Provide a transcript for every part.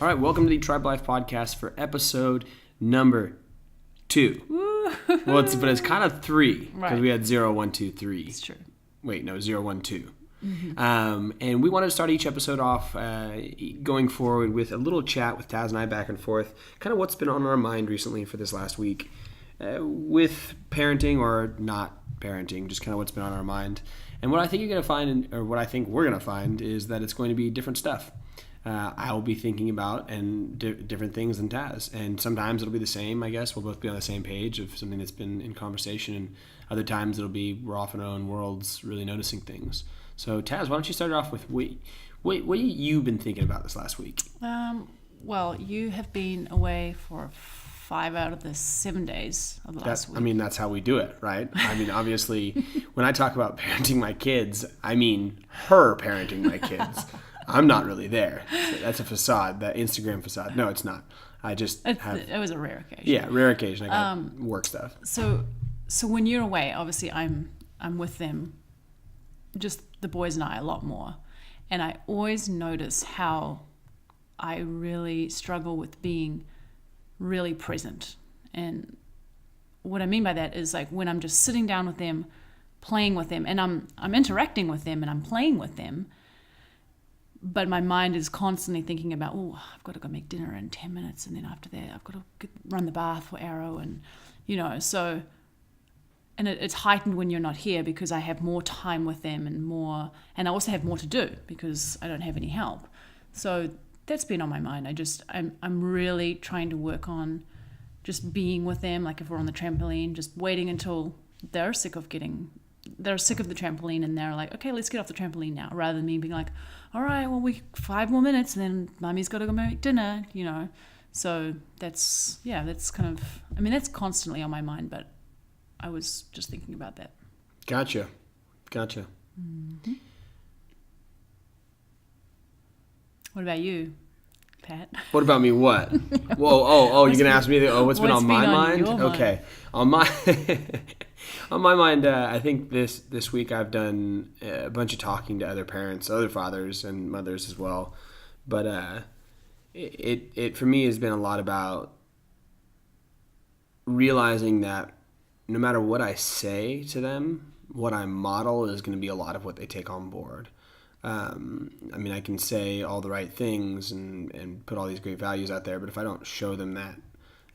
All right, welcome to the Tribe Life Podcast for episode number 2. Well, it's kind of 3 because Right. we had 0, 1, 2, 3. It's true. Wait, no, 0, 1, 2. And we wanted to start each episode off going forward with a little chat with Taz and I back and forth, kind of what's been on our mind recently for this last week with parenting or not parenting, just kind of what's been on our mind. And what I think you're going to find, or what I think we're going to find, is that it's going to be different stuff. I will be thinking about and different things than Taz. And sometimes it'll be the same, I guess. We'll both be on the same page of something that's been in conversation. And other times it'll be we're off in our own worlds really noticing things. So Taz, why don't you start off with what have you been thinking about this last week? Well, you have been away for 5 out of the 7 days of the last week. I mean, that's how we do it, right? I mean, obviously, when I talk about parenting my kids, I mean her parenting my kids. I'm not really there. That's a facade, that Instagram facade. No, it's not. I just It was a rare occasion. Yeah, rare occasion. I got work stuff. So when you're away, obviously I'm with them, just the boys and I, a lot more. And I always notice how I really struggle with being really present. And what I mean by that is like when I'm just sitting down with them, playing with them, and I'm interacting with them and I'm playing with them, but my mind is constantly thinking about, oh, I've got to go make dinner in 10 minutes, and then after that I've got to run the bath for Arrow, and so, and it's heightened when you're not here because I have more time with them and I also have more to do because I don't have any help. So that's been on my mind. I'm really trying to work on just being with them, like if we're on the trampoline, just waiting until they're sick of the trampoline and they're like, okay, let's get off the trampoline now, rather than me being like, all right, well, 5 more minutes and then mommy's got to go make dinner, So that's kind of, I mean, that's constantly on my mind, but I was just thinking about that. Gotcha. Mm-hmm. What about you, Pat? What about me? What? Whoa! You're gonna ask me? What's been on my mind? Okay, on my on my mind. I think this week I've done a bunch of talking to other parents, other fathers and mothers as well. But it for me has been a lot about realizing that no matter what I say to them, what I model is going to be a lot of what they take on board. I mean, I can say all the right things and put all these great values out there, but if I don't show them that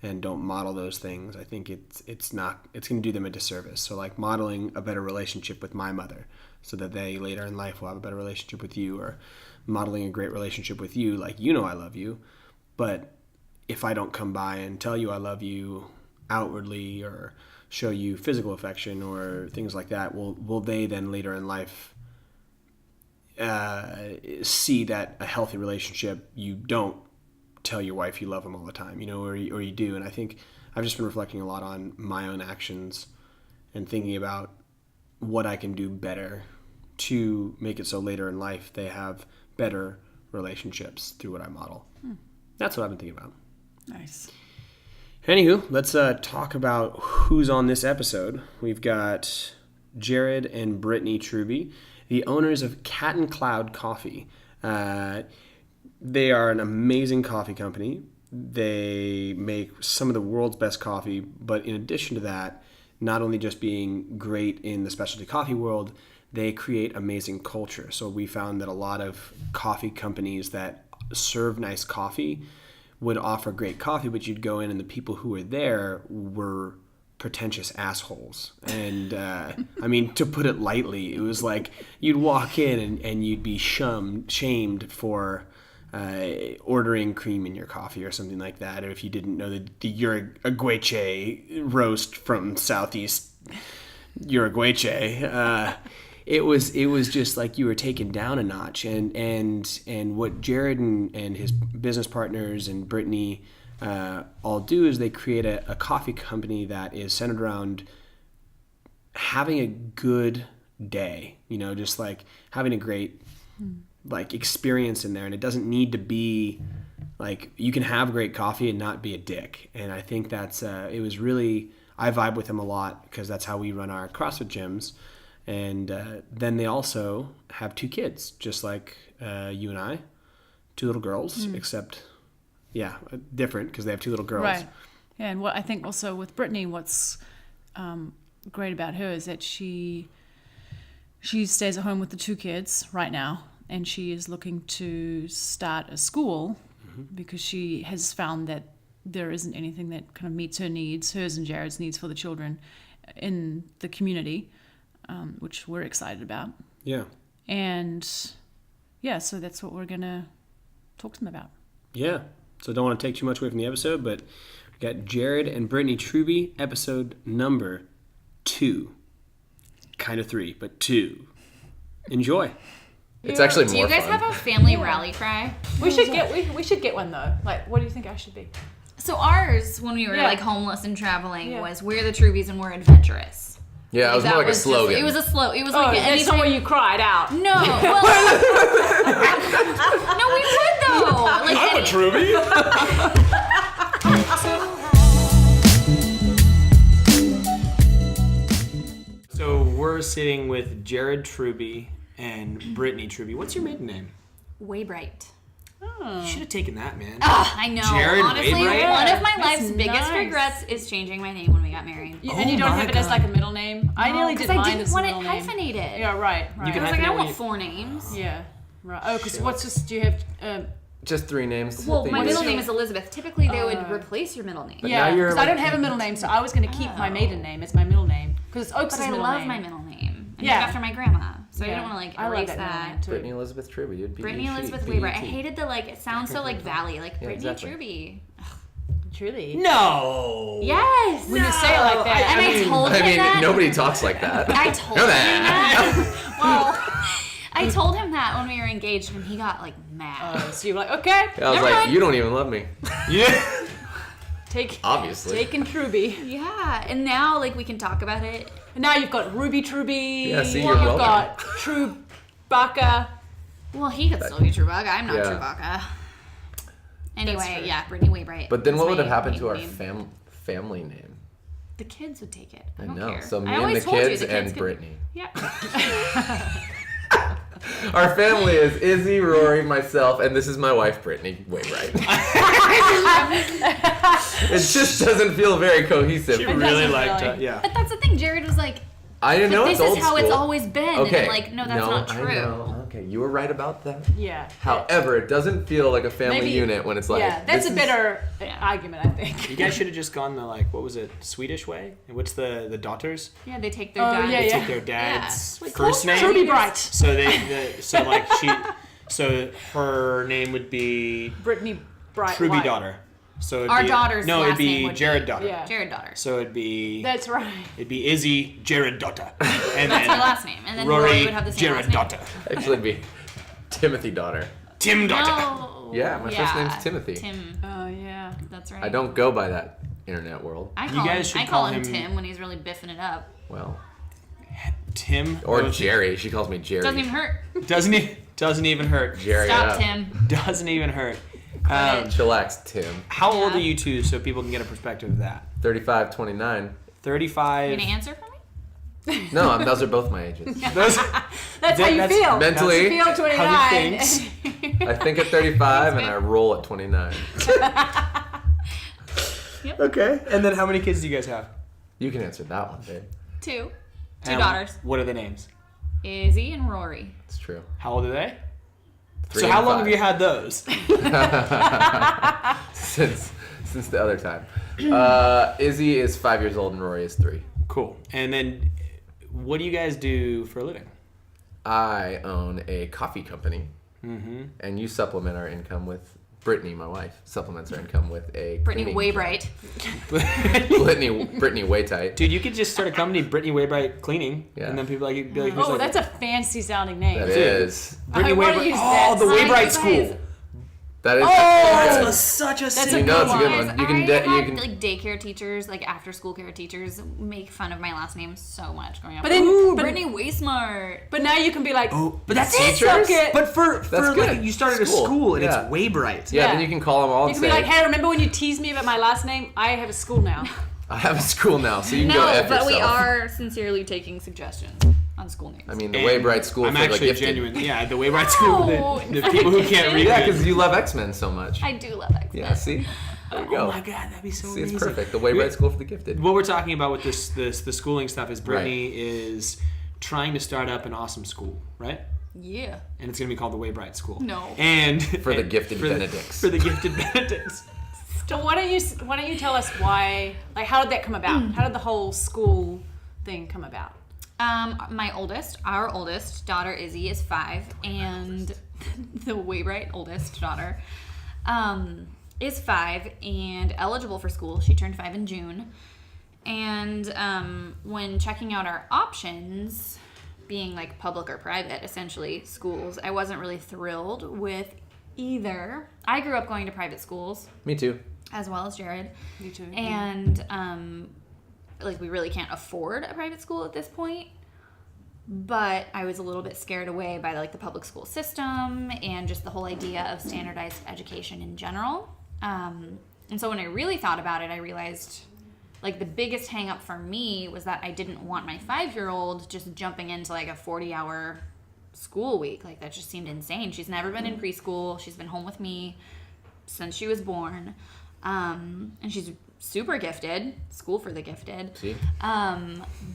and don't model those things, I think it's going to do them a disservice. So like modeling a better relationship with my mother so that they later in life will have a better relationship with you, or modeling a great relationship with you, like, I love you. But if I don't come by and tell you I love you outwardly or show you physical affection or things like that, will they then later in life see that a healthy relationship, you don't tell your wife you love them all the time, or you do. And I think I've just been reflecting a lot on my own actions and thinking about what I can do better to make it so later in life they have better relationships through what I model. That's what I've been thinking about. Nice. Anywho, let's talk about who's on this episode. We've got Jared and Brittany Truby, the owners of Cat and Cloud Coffee. They are an amazing coffee company. They make some of the world's best coffee, but in addition to that, not only just being great in the specialty coffee world, they create amazing culture. So we found that a lot of coffee companies that serve nice coffee would offer great coffee, but you'd go in and the people who were there were pretentious assholes. And I mean, to put it lightly, it was like you'd walk in and you'd be shamed for ordering cream in your coffee or something like that, or if you didn't know the Uruguache roast from Southeast Uruguache. It was just like you were taken down a notch, and what Jared and his business partners and Brittany all do is they create a coffee company that is centered around having a good day, just like having a great like experience in there. And it doesn't need to be like, you can have great coffee and not be a dick. And I think that's it was really, I vibe with them a lot because that's how we run our CrossFit gyms. And then they also have 2 kids, just like you and I, 2 little girls, except different because they have 2 little girls. Right. Yeah, and what I think also with Brittany, what's great about her is that she stays at home with the 2 kids right now, and she is looking to start a school because she has found that there isn't anything that kind of meets her needs, hers and Jared's needs for the children in the community, which we're excited about. Yeah. And yeah, so that's what we're going to talk to them about. Yeah. So don't want to take too much away from the episode, but we got Jared and Brittany Truby, episode number 2. Kind of 3, but 2. Enjoy. It's actually Do more you guys fun. have a family rally cry? We should get one though. Like, what do you think I should be? So ours, when we were Yeah. like homeless and traveling, Yeah. was "We're the Trubies and we're adventurous." Yeah, it was more like a just- slogan. It was a slow. It was Oh, like that's anytime. not where you cried out. No, well, no, we would though. Like any- Truby. So we're sitting with Jared Truby and Brittany Truby. What's your maiden name? Waybright. You should have taken that, man. I know. Jared Honestly, Waybright? one of my That's life's biggest nice. regrets is changing my name when we got married. And you don't my have it as God. like a middle name? I nearly did Because mine I didn't as a want it middle name. hyphenated. Yeah, right. You can I was like, I hyphenate don't when want 4 names. Yeah. Right. Oh, because what's just, do you have, Just 3 names. Well, They my just- middle name is Elizabeth. Typically, they would replace your middle name. But yeah, now you're because I like- don't have a middle name, so I was going to keep my maiden name as my middle name. Because it's Oaks' But I middle love name. my middle name. And Yeah. named after my grandma. So I Yeah. didn't want to like I love erase that middle name that. too. Brittany Elizabeth Truby, dude. Brittany B-E-T, Elizabeth B-E-T. Weber. I hated the like. It sounds so like valley, like Brittany exactly. Truby. Truly. No. Yes. When you say it like that. And I told him that. nobody talks like that. I told Know him that. that. Well, I told him that when we were engaged, and he got like mad. So you're like, okay, I was Never like, mind. you don't even love me. Yeah. Obviously. taking Truby. Yeah, and now like we can talk about it. And now you've got Ruby Truby. Yeah, see, you've you're welcome. got Trubaka. Well, he could still be Chewbacca. I'm not Yeah. Chewbacca. Anyway, true. yeah, Brittany Waybright. But then is what would my have happened to our maiden name. family name? The kids would take it. I I don't know. care. So me I and always the told you, kids the and could- Brittany. Yeah. Our family is Izzy, Rory, myself, and this is my wife, Brittany Waybright. It just doesn't feel very cohesive. She It really doesn't liked really. it. Yeah. But that's the thing. Jared was like, I didn't know "But it's this old is how it's school. always been." Okay. And I'm like, no, that's not I true. know. Okay, you were right about that. Yeah. However, it doesn't feel like a family Maybe- unit when it's like. yeah, that's this a is- better Yeah. argument, I think. You guys should have just gone the what was it, Swedish way? And what's the daughters? Yeah, they take their Oh, dad. yeah, They yeah. take their dad's Like, first close name. Truby Bright. So so her name would be Brittany Bright. Truby White. daughter. So it'd Our be, daughter's no, it'd last name be would Jared be- daughter. Yeah. Jared daughter. So it'd be That's it'd be Izzy Jared daughter, and That's her then last name. And then Rory Rory would have the same Jared last name. daughter, Actually, be Timothy daughter. Tim daughter. No. Yeah, my first name's Timothy. Tim. Oh, yeah. That's right. I don't go by that internet world. I You call guys him, should I call call him him- Tim when he's really biffing it up. Well, Tim or no, Jerry. She calls me Jerry. Doesn't even hurt. doesn't even hurt. Jerry. Stop, yeah. Tim. Doesn't even hurt. Chillax, Tim. How old Yeah. are you two, so people can get a perspective of that? 35, 29. 35. You gonna answer for me? No, those are both my ages. Those, That's how you that's- feel. Mentally, You feel 29. How he thinks. I think at 35 and I roll at 29. Okay. And then how many kids do you guys have? You can answer that one, babe. Two And daughters. What are the names? Izzy and Rory. It's true. How old are they? 3 So and how long 5. have you had those? since the other time? Izzy is 5 years old and Rory is 3. Cool. And then what do you guys do for a living? I own a coffee company, and you supplement our income with Brittany, my wife, supplements our income with a Brittany cleaning Waybright. job. Brittany Waytight. Dude, you could just start a company, Brittany Waybright Cleaning, Yeah. and then people be like, who's Oh, like, that's a fancy sounding name. That Dude. is. Brittany I wanna Waybright. use Oh, that the sign, Waybright you School. guys. That is. That's good. such a That's sick a You know it's a good one. one. You can. I had, you can. like daycare teachers, like after school care teachers, make fun of my last name so much growing up. But then- Ooh, but- Brittany Oh, Waysmart. But now you can be like, Oh, but that's Teachers? it. Suck it. But for That's good. like you started School. a school and Yeah. it's Waybright. Yeah, Yeah. then you can call them all you and can be say, like, hey, remember when you teased me about my last name? I have a school now. I have a school now, so you can go No, F but yourself. we are sincerely taking suggestions. on school names. I mean, the Waybright School I'm for the actually gifted. genuine. Yeah, the Waybright School No, for the people who can't read. Yeah, good. because you love X-Men so much. I do love X-Men. Yeah, see? There you go. Oh my god, that'd be so See, it's amazing. perfect. The Waybright School for the gifted. What we're talking about with the schooling stuff is Brittany is trying to start up an awesome school, right? Yeah. And it's going to be called the Waybright School. No. And For the gifted for Benedicts. For the gifted Benedicts. So why don't you tell us why? Like, how did that come about? How did the whole school thing come about? Our oldest daughter Izzy is 5, and the Waybright oldest daughter is 5 and eligible for school. She turned 5 in June. And when checking out our options, being like public or private, essentially schools, I wasn't really thrilled with either. I grew up going to private schools, Me too. as well as Jared. Me too. And like, we really can't afford a private school at this point. But I was a little bit scared away by like the public school system and just the whole idea of standardized education in general. And so when I really thought about it, I realized like the biggest hang up for me was that I didn't want my 5-year-old just jumping into like a 40-hour school week. Like, that just seemed insane. She's never been in preschool. She's been home with me since she was born. And she's super gifted, school for the gifted. See?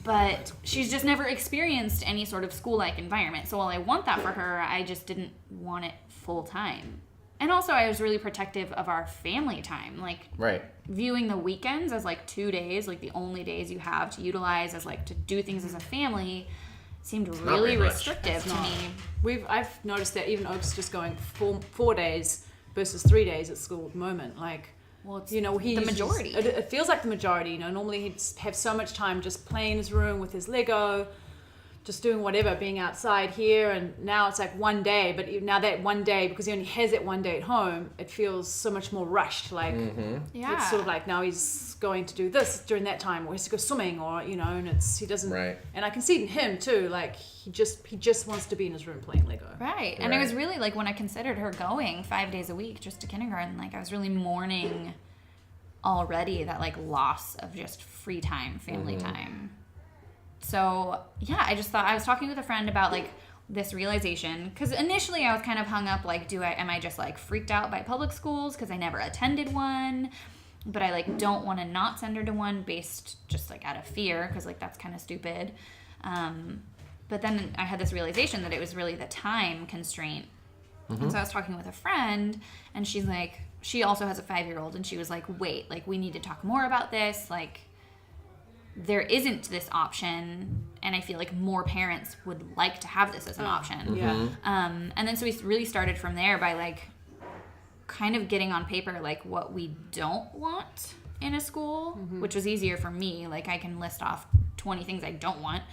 But she's just never experienced any sort of school-like environment. So while I want that for her, I just didn't want it full time. And also, I was really protective of our family time. Like, Right. viewing the weekends as like 2 days, like the only days you have to utilize as like to do things as a family, seemed not really very much. restrictive to me. I've noticed that even Oak's just going 4 days versus 3 days at school at the moment. Like, Well, it's you know, he the uses- majority. It feels like the majority. You know, normally he'd have so much time just playing in his room with his Lego, just doing whatever, being outside here, and now it's like 1 day. But now that 1 day, because he only has that 1 day at home, it feels so much more rushed. Like, Yeah. it's sort of like now he's going to do this during that time, or he has to go swimming, or you know, and he doesn't. Right. And I can see it in him too. Like, he just wants to be in his room playing Lego. Right. And I was Right. really like, when I considered her going 5 days a week just to kindergarten, like I was really mourning already that like loss of just free time, family time. So yeah, I just thought, I was talking with a friend about like this realization, because initially I was kind of hung up like, am I just like freaked out by public schools because I never attended one, but I like don't want to not send her to one based just like out of fear, because like that's kind of stupid. But then I had this realization that it was really the time constraint. And so I was talking with a friend, and she's like, she also has a 5-year-old, and she was like, wait, like we need to talk more about this. Like, there isn't this option, and I feel like more parents would like to have this as an option. Yeah. And then so we really started from there by like kind of getting on paper like what we don't want in a school, which was easier for me. Like, I can list off 20 things I don't want.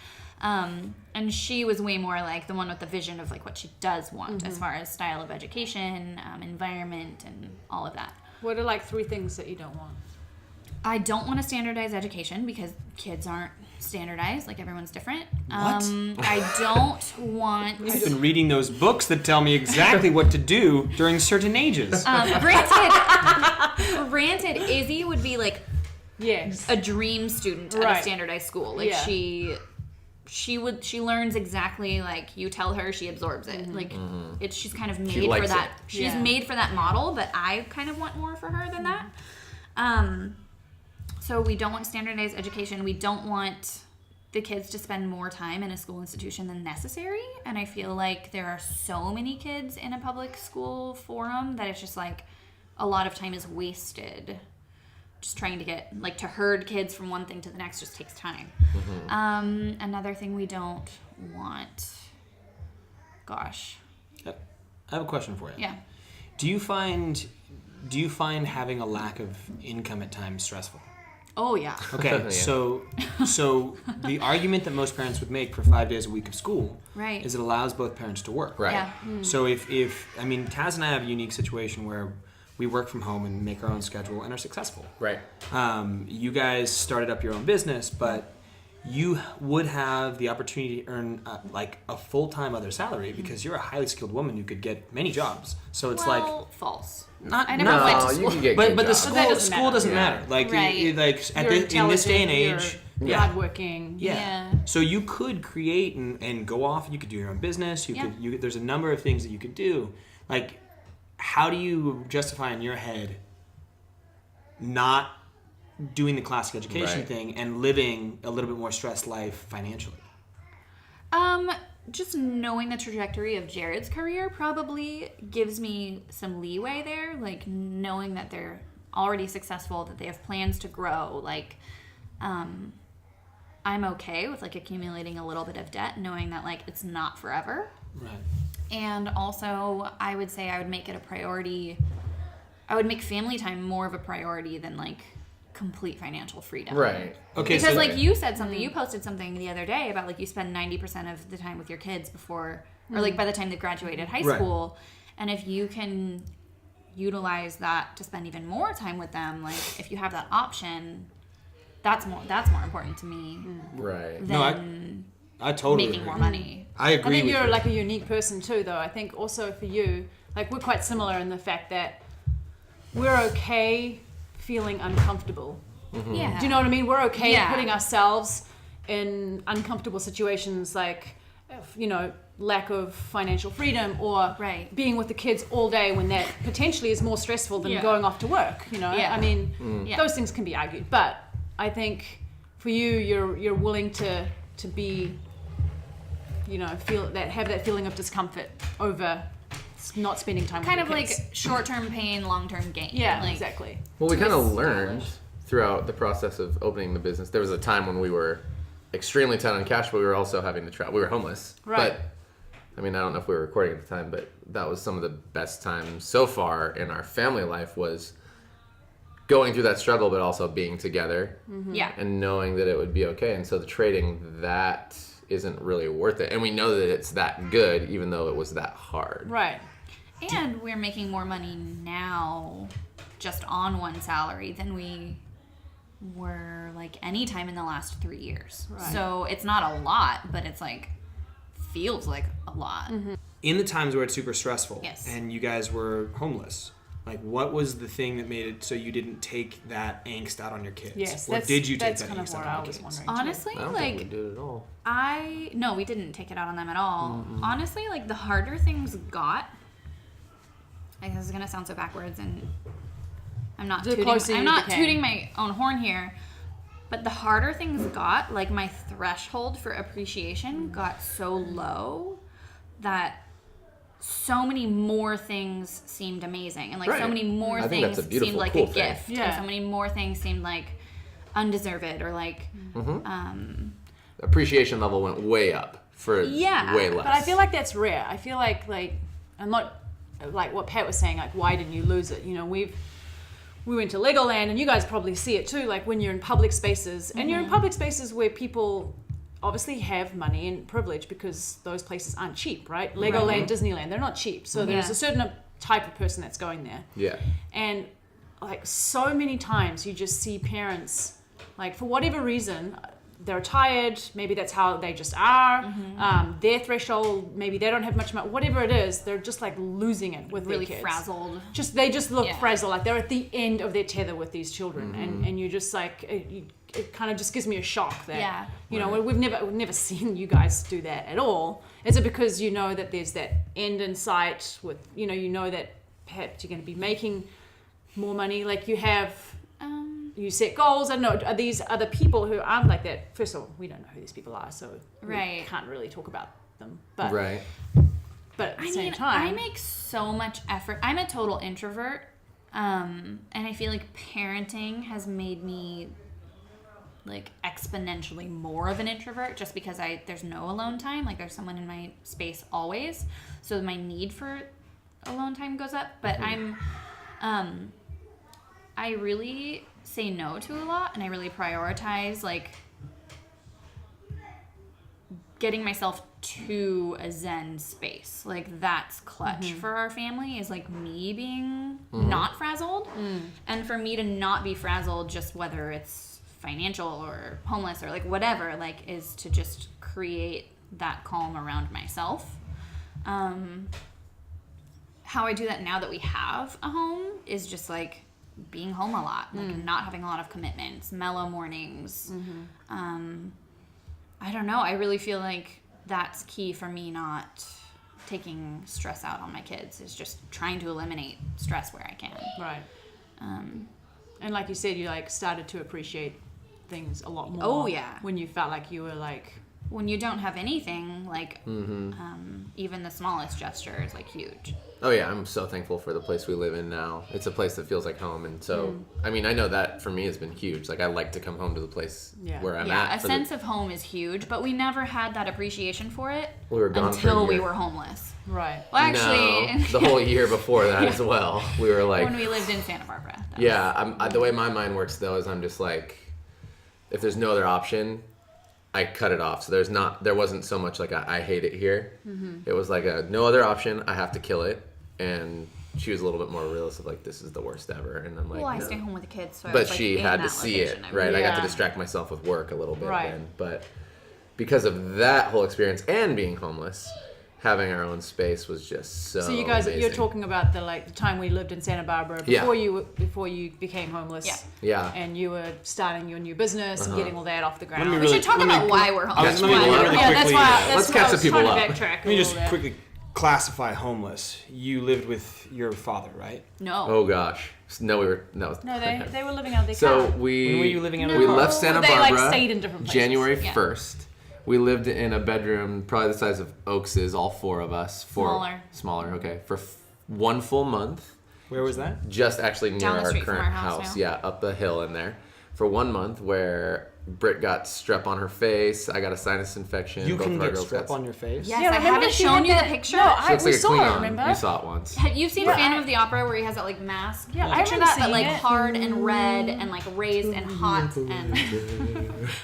And she was way more like the one with the vision of like what she does want as far as style of education, environment, and all of that. What are like 3 things that you don't want? I don't want a standardized education because kids aren't standardized. Like, everyone's different. What? I don't want... I've been reading those books that tell me exactly what to do during certain ages. Granted, Izzy would be like Yes. a dream student at Right. a standardized school. Like, Yeah. she learns exactly like you tell her, she absorbs it. Like, she's kind of made for likes that. it. She's Yeah. made for that model, but I kind of want more for her than that. So we don't want standardized education. We don't want the kids to spend more time in a school institution than necessary. And I feel like there are so many kids in a public school forum that it's just like a lot of time is wasted. Just trying to get, like, to herd kids from one thing to the next just takes time. Another thing we don't want. Gosh. I have a question for you. Yeah. Do you find having a lack of income at times stressful? Oh, yeah. Okay, Yeah. so the argument that most parents would make for 5 days a week of school Right. is it allows both parents to work. Right. Yeah. So if I mean, Taz and I have a unique situation where we work from home and make our own schedule and are successful. Right. You guys started up your own business, but you would have the opportunity to earn like a full-time other salary because you're a highly skilled woman who could get many jobs. So it's Well, false. not I never not went to No, school. you can get but good the jobs. school That doesn't school matter. doesn't Yeah. matter. Like Right. in this day and You're age, Yeah. hardworking. Yeah. So you could create and go off. You could do your own business. There's a number of things that you could do. Like, how do you justify in your head not doing the classic education Right. thing and living a little bit more stressed life financially? Just knowing the trajectory of Jared's career probably gives me some leeway there. Like, knowing that they're already successful, that they have plans to grow. Like, I'm okay with, like, accumulating a little bit of debt, knowing that, like, it's not forever. Right. And also, I would say I would make it a priority. I would make family time more of a priority than, like, complete financial freedom. Right. Okay. Because, so like, you said something, you posted something the other day about, like, you spend 90% of the time with your kids before, or, like, by the time they graduated high Right. school. And if you can utilize that to spend even more time with them, like, if you have that option, that's more important to me Right. than I totally making agree. more money. I agree I think with you're you. like a unique person too, though. I think also for you, like we're quite similar in the fact that we're okay feeling uncomfortable. Yeah. Do you know what I mean? We're okay Yeah. putting ourselves in uncomfortable situations, like, you know, lack of financial freedom or Right. being with the kids all day when that potentially is more stressful than Yeah. going off to work. You know, Yeah. I mean, Yeah. those things can be argued, but I think for you, you're willing to be, you know, have that feeling of discomfort over not spending time Kind with of your like kids. short-term pain, long-term gain. Yeah, like, exactly. Well, we kind of Twist learned dollars. throughout the process of opening the business. There was a time when we were extremely tight on cash, but we were also having to travel. We were homeless. Right. But, I mean, I don't know if we were recording at the time, but that was some of the best times so far in our family life was going through that struggle, but also being together Yeah. and knowing that it would be okay. And so the trading, that isn't really worth it. And we know that it's that good, even though it was that hard. Right. And we're making more money now just on one salary than we were like any time in the last 3 years. Right. So it's not a lot, but it's like feels like a lot. In the times where it's super stressful Yes. and you guys were homeless, like what was the thing that made it so you didn't take that angst out on your kids? Yes. Or did you take that's that kind of angst what out I on your was kids? wondering. too. Honestly, I don't think we like did at all. no, we didn't take it out on them at all. Honestly, like the harder things got, like this is gonna sound so backwards, and I'm not The closer tooting, I'm you not became. tooting my own horn here, but the harder things got, like my threshold for appreciation got so low that so many more things seemed amazing, and like so Right. many more I think things that's a beautiful, seemed like cool a thing. gift, Yeah. and so many more things seemed like undeserved or like Appreciation level went way up for Yeah, way less. But I feel like that's rare. I feel like I'm not like what Pat was saying. Like, why didn't you lose it? You know, we went to Legoland, and you guys probably see it too. Like when you're in public spaces, and you're in public spaces where people obviously have money and privilege because those places aren't cheap, right? Legoland, Disneyland, they're not cheap. So there's Yeah. a certain type of person that's going there. Yeah. And like so many times you just see parents, like for whatever reason, they're tired, maybe that's how they just are, their threshold, maybe they don't have much money, whatever it is, they're just like losing it with really their kids. frazzled. They just look Yeah. frazzled, like they're at the end of their tether with these children, and you just like it kind of just gives me a shock that Yeah. you know we've never seen you guys do that at all. Is it because you know that there's that end in sight with you know that perhaps you're going to be making more money, like you have you set goals? I don't know, are these other people who aren't like that? First of all, we don't know who these people are, so we Right. can't really talk about them, but Right. but at the I same mean, time I make so much effort. I'm a total introvert, and I feel like parenting has made me like exponentially more of an introvert just because there's no alone time. Like there's someone in my space always, so my need for alone time goes up. But I really say no to a lot, and I really prioritize like getting myself to a zen space. Like that's clutch for our family, is like me being not frazzled, and for me to not be frazzled, just whether it's financial or homeless or like whatever, like is to just create that calm around myself. How I do that now that we have a home is just like being home a lot, like not having a lot of commitments, mellow mornings. I don't know. I really feel like that's key for me, not taking stress out on my kids, is just trying to eliminate stress where I can. Right. And like you said, you like started to appreciate things a lot more. Oh, yeah. When you felt like you were like, When you don't have anything, like even the smallest gesture is like huge. Oh yeah, I'm so thankful for the place we live in now. It's a place that feels like home, and so I mean, I know that for me has been huge. Like I like to come home to the place where I'm Yeah, at. a sense of home is huge, but we never had that appreciation for it We were gone for a until we year. were homeless. right. Well, actually, No, the whole year before that as well. We were like, when we lived in Santa Barbara. That yeah. The way my mind works though is I'm just like, if there's no other option, I cut it off. So there wasn't so much like I hate it here. It was like no other option. I have to kill it. And she was a little bit more realistic, like this is the worst ever. And I'm like, well, I no. stay home with the kids, so I But was, like, she in had to that see it, location. right? I got to Yeah. distract myself with work a little bit Right. then. But because of that whole experience and being homeless, having our own space was just so. So you guys, amazing. you're talking about the time we lived in Santa Barbara Yeah. before you became homeless. Yeah. Yeah. And you were starting your new business and getting all that off the ground. me We really- should talk let me- about why we're homeless. Let me really yeah, that's quickly- why. That's Let's why catch I was the people trying up. to backtrack. Let me a just little bit. quickly classify homeless. You lived with your father, right? No. Oh gosh. No, we were no. No, they were living out of their So car. we. When were you living out of We the car? left Santa They, Barbara. like, stayed in different places. January Yeah. 1st. We lived in a bedroom, probably the size of Oaks's, all four of us. Smaller. Okay, for 1 full month. Where was that? Just actually near Down the our street from current our house now. Yeah, up the hill in there. For 1 month, where Britt got strep on her face, I got a sinus infection. You both can of our get girls strep got on your face? Yes, Yeah, I remember haven't she shown had you the that- picture. No, She looks we like a saw Klingon. it, remember? We saw it once. Have you seen Yeah, Phantom I- of the Opera where he has that like mask? Yeah, I Picture remember that, but seeing like it. hard and red and like raised and hot, and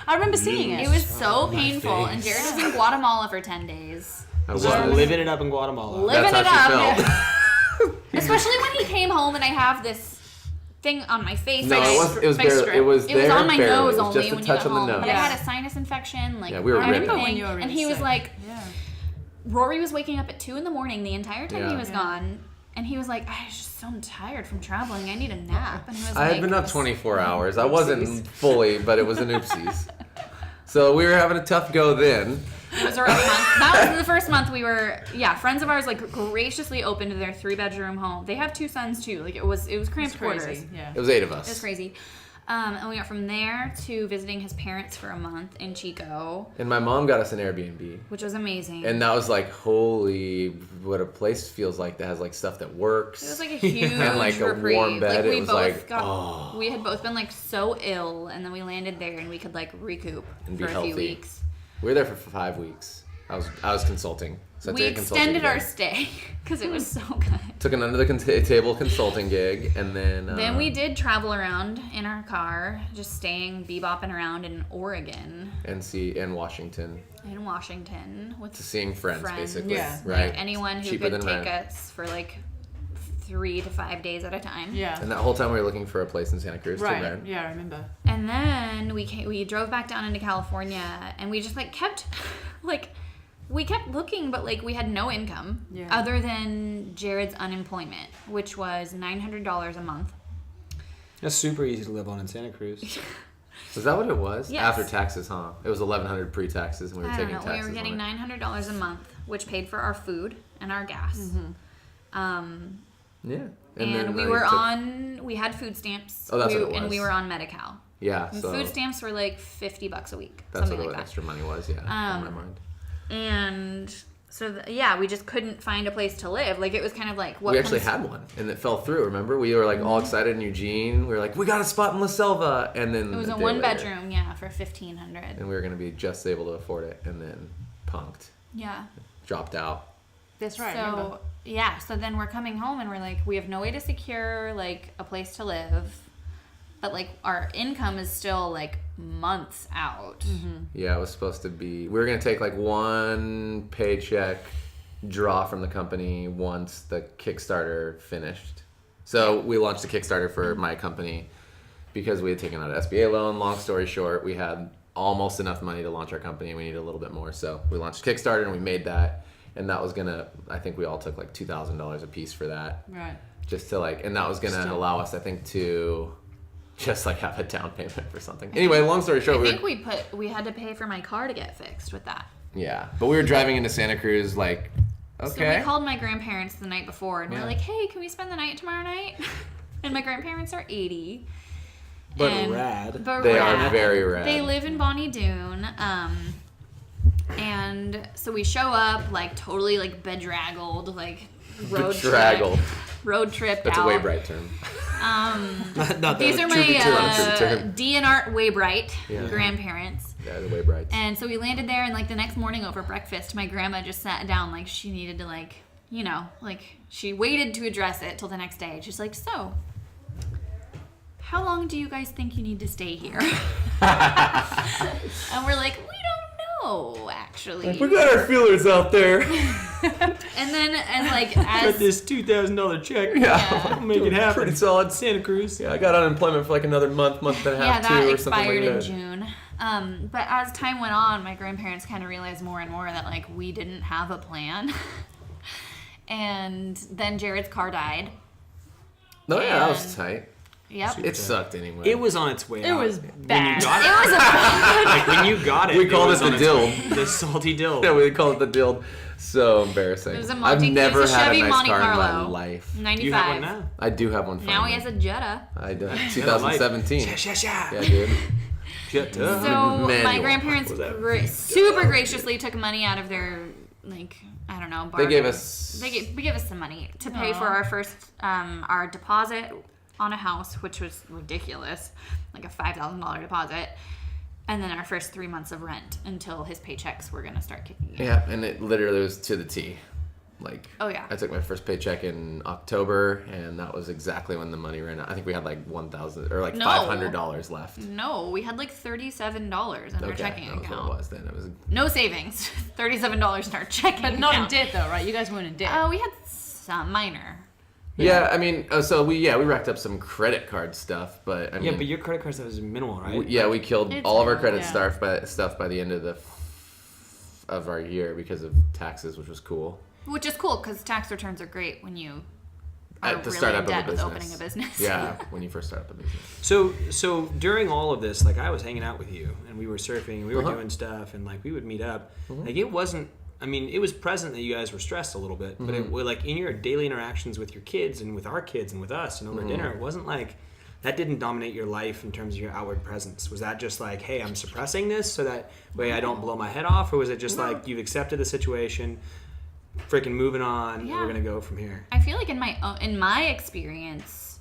I remember seeing it. it was so painful. And Jared was in Guatemala for 10 days, I was. Just living it up in Guatemala. living That's it how she up. felt. Especially when he came home and I have this thing on my face. No, like, it was face barely. strip. It was It was there on my barely. nose It was only just a when touch you got on the home. nose. But I had a sinus infection. Like Yeah, we were I remember ripping. when you were really and he was sick. like, Yeah. Rory was waking up at 2 a.m. the entire time Yeah. he was Yeah. gone. And he was like, I was just so tired from traveling. I need a nap. And he was I had like, been up 24 hours. I wasn't fully, but it was an oopsies. So we were having a tough go then. It was a rough month. That was the first month we were, friends of ours like graciously opened their 3-bedroom home. They have 2 sons too. Like it was cramped It's quarters. crazy. Yeah. It was 8 of It was us. crazy. And we went from there to visiting his parents for a month in Chico, And my mom got us an Airbnb. which was amazing. And that was like, holy, what a place feels like that has like stuff that works. It was like a huge And, like, a reprieve. warm bed. Like It we was both like, got, we had both been like so ill, and then we landed there and we could like recoup And be for a few healthy. weeks. We were there for 5 weeks. I was consulting. So I We took a consulting extended our gig. stay because it was so good. Took an under the table consulting gig, and then. Then we did travel around in our car, just staying, bebopping around in Oregon, and Washington in Washington with to seeing friends, basically. Yeah. Right. Like anyone who Cheaper could than take rent. us for like 3 to 5 days at a time. Yeah. And that whole time we were looking for a place in Santa Cruz to Right. rent. Yeah, I remember. And then we drove back down into California, and we just like kept like we kept looking, but like we had no income Yeah. other than Jared's unemployment, which was $900 a month. That's super easy to live on in Santa Cruz. Is that what it was? Yes. After taxes, huh? It was $1,100 pre-taxes, and we were I don't taking know. taxes. We were getting on it. $900 a month, which paid for our food and our gas. Yeah. And then we I were took- we had food stamps. Oh, that's we, what it And we was. were on Medi-Cal. Yeah. And So food stamps were like $50 a week. that's something what like the that. extra money was. Yeah. In my mind. And so, we just couldn't find a place to live. Like, it was kind of like, what We actually comes- had one, and it fell through. Remember, we were like all excited in Eugene. We were like, we got a spot in La Selva, and then It was a day 1 later, bedroom, for $1,500. and we were gonna be just able to afford it, and then punked, Yeah. dropped out. That's right. I remember. So, so then we're coming home and we're like, we have no way to secure, like, a place to live. But, like, our income is still, like, months out. Yeah, it was supposed to be. We were gonna take like one paycheck draw from the company once the Kickstarter finished. So we launched the Kickstarter for my company because we had taken out an SBA loan. Long story short, we had almost enough money to launch our company, and we needed a little bit more. So we launched Kickstarter, and we made that. And that was gonna. I think we all took like $2,000 a piece for that. Right. just to like, and that was gonna allow us, I think, to just like have a down payment for something. Anyway, long story short, I think we had to pay for my car to get fixed with that. yeah, but we were driving into Santa Cruz, like, So okay. we called my grandparents the night before, and we're like, "Hey, can we spend the night tomorrow night?" And my grandparents are 80. But and- rad. But They rad. are very rad. They live in Bonnie Doon. And so we show up like totally like bedraggled, like Bedraggled. road trip That's out. a Waybright term. Not that These would are true be true. Not a true my term. D and Art Waybright Yeah. grandparents. Yeah, the Waybrights. And so we landed there, and like the next morning over breakfast, my grandma just sat down like she needed to like, you know, like she waited to address it till the next day. She's like, "So, how long do you guys think you need to stay here?" And we're like, "We don't know, actually." We got our feelers out there. And then, as like Got as this $2,000 check. Yeah. I'll make it happen. Pretty solid. Santa Cruz. Yeah, I got unemployment for like another month and a yeah, half that too, or something expired like in that. June. But as time went on, my grandparents kind of realized more and more that like we didn't have a plan. And then Jared's car died. No, yeah, that was And- tight. Yep. It sucked anyway. It was on its way It out. was When bad. you got It was a like when you got it, We called was it the on its dill. way. The salty dill. Yeah, we call it the dill. So embarrassing. It was a I've Monte- never it was a had Chevy a nice Monte car in my Carlo. life. 95. You have one now. I do have one. Now he finally. has a Jetta. I do. Yeah, 2017. like, sha, sha, sha. Yeah, dude. Jetta. So my Manual. grandparents Was that- super graciously took money out of their like I don't know. They gave bargain. us. We gave us some money to pay Aw. for our first our deposit on a house, which was ridiculous, like a $5,000 deposit, and then our first 3 months of rent until his paychecks were gonna start kicking in. Yeah, and it literally was to the T. Like, Oh, yeah. I took my first paycheck in October, and that was exactly when the money ran out. I think we had like $1,000 or like No. $500 left. No, we had like $37 in our checking that was account. what it was then. It was No savings. $37 in our checking But not in account. debt though, right? You guys weren't in debt. We had some minor. yeah. I mean, so we racked up some credit card stuff, but I mean, Yeah, but your credit card stuff is minimal, right? we killed It's all of our minimal, credit yeah. stuff by the end of of our year because of taxes, which was cool. Which is cool because tax returns are great when you are At the really startup in debt of a with business. opening a business. Yeah, when you first start up a business. So during all of this, like I was hanging out with you, and we were surfing, and we were Uh-huh. doing stuff, and like we would meet up. Like it wasn't. I mean, it was present that you guys were stressed a little bit, but it was like in your daily interactions with your kids and with our kids and with us and over dinner, it wasn't like that didn't dominate your life in terms of your outward presence. Was that just like, hey, I'm suppressing this so that way I don't blow my head off, or was it just like you've accepted the situation, freaking moving on, and Yeah. we're gonna go from here? I feel like in my experience,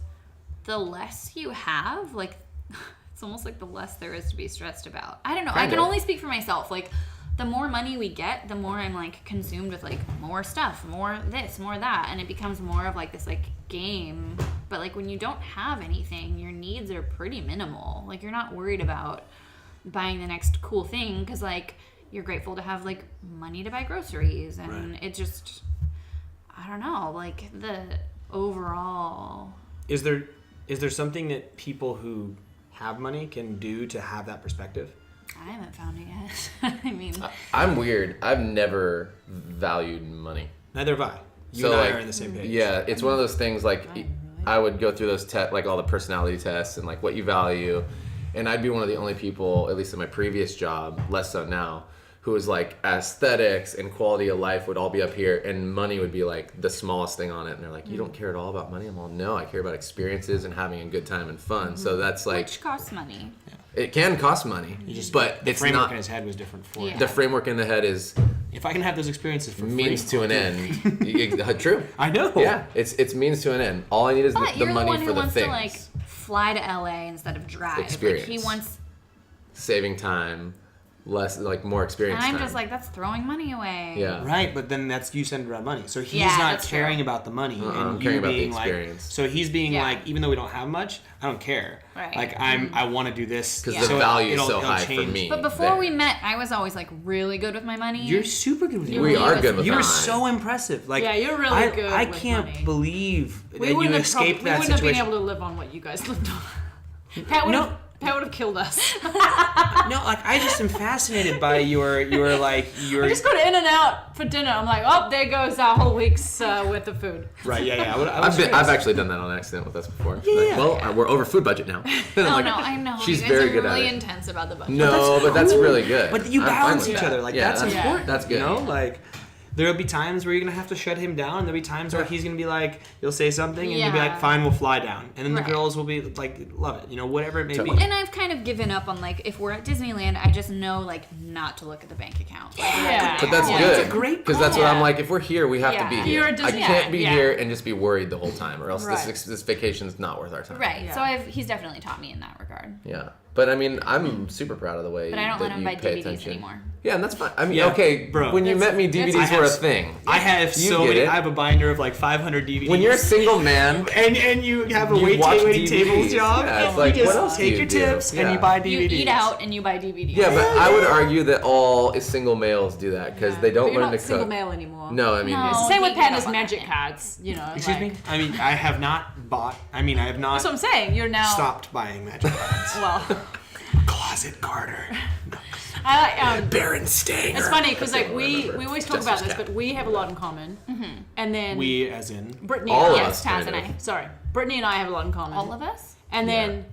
the less you have, like it's almost like the less there is to be stressed about. I don't know. I Kind can of. only speak for myself. Like the more money we get, the more I'm like consumed with like more stuff, more this, more that, and it becomes more of like this like game. But like when you don't have anything, your needs are pretty minimal. Like you're not worried about buying the next cool thing because like you're grateful to have like money to buy groceries, and Right. it just I don't know, like the overall. Is there something that people who have money can do to have that perspective? I haven't found it yet. I mean, I'm weird. I've never valued money. Neither have I. You So, and I like, are on the same page. Yeah, it's one of those things like I would go through those like all the personality tests and like what you value, and I'd be one of the only people, at least in my previous job, less so now, who was like aesthetics and quality of life would all be up here, and money would be like the smallest thing on it. And they're like, "You don't care at all about money?" I'm all, "No, I care about experiences and having a good time and fun." So that's like which costs money. it can cost money, but The it's framework not. in his head was different for Yeah. him. The framework in the head is If I can have those experiences for means free, to an end. True. I know. Yeah, it's means to an end. All I need is But the you're the money one for who the wants things. to like fly to LA instead of drive. Experience. Like he wants, Saving time, less like more experience. and I'm time. just like that's throwing money away. yeah. Right, but then that's you centered around money. So he's Yeah, not that's true. caring about the money, I'm and caring you about the being like. experience. So he's being Yeah. like, even though we don't have much, I don't care. Right. Like I want to do this Because Yeah. the value is it'll- so it'll high for change. me. But before there. we met, I was always like really good with my money. You're super good with your we really are was- good with You were money. so impressive. Like Yeah, you're really I, good I with can't money. believe that We you wouldn't have escaped we that wouldn't have been situation. able to live on what you guys lived on. Pat would No. have That would have killed us. No, like I just am fascinated by your I just got in and out for dinner. I'm like, oh, there goes our whole week's worth of food. right. Yeah. I've actually done that on accident with us before. Yeah. We're over food budget now. And I'm Oh like, no, I know. She's you guys very are good really at it. intense about the budget. No, but that's really good. But you I'm fine balance with each that. other. Like Yeah, that's that's important. That's good. You know, like there'll be times where you're gonna have to shut him down. There'll be times where he's gonna be like, you'll say something, and you'll be Yeah. like, "Fine, we'll fly down," and then Right. the girls will be like, "Love it," you know, whatever it may Totally. be. And I've kind of given up on like if we're at Disneyland, I just know like not to look at the bank account. Like, Yeah. But that's Yeah. good. It's a great because that's what goal. I'm like. If we're here, we have to be Yeah. here. You're a I Disney- can't be yeah. here and just be worried the whole time, or else Right. this vacation's not worth our time. Right. Yeah. So he's definitely taught me in that regard. Yeah. But I mean, I'm super proud of the way But I don't that let him you buy pay DVDs attention. anymore. Yeah, and that's fine. I mean, Yeah, okay, bro. when you That's- met me, that's- DVDs I were a have- thing. I have You so get many. it. I have a binder of like 500 DVDs. When you're a single man, and you have a You watch waiting tables DVDs. job, Yeah, it's and like, you just what else do take you your do? tips and Yeah. you buy You DVDs. eat out and you buy DVDs. yeah, but I would argue that all single males do that because they But don't you're learn not to single cook. male anymore. No, I mean, No. it's- Same with He gave Panda's up on that magic thing. cards. You know. Excuse like- me. I mean, I have not bought. I mean, I have not That's what I'm saying. You're now. stopped buying magic cards. Well, Closet Carter, I like. Berenstain. It's funny because like don't we remember. always talk Just about as this, cat. but we have a lot in common. And then We, as in, Brittany. all and of I, us. Taz kind and of. I. Sorry, Brittany and I have a lot in common. All of us? And then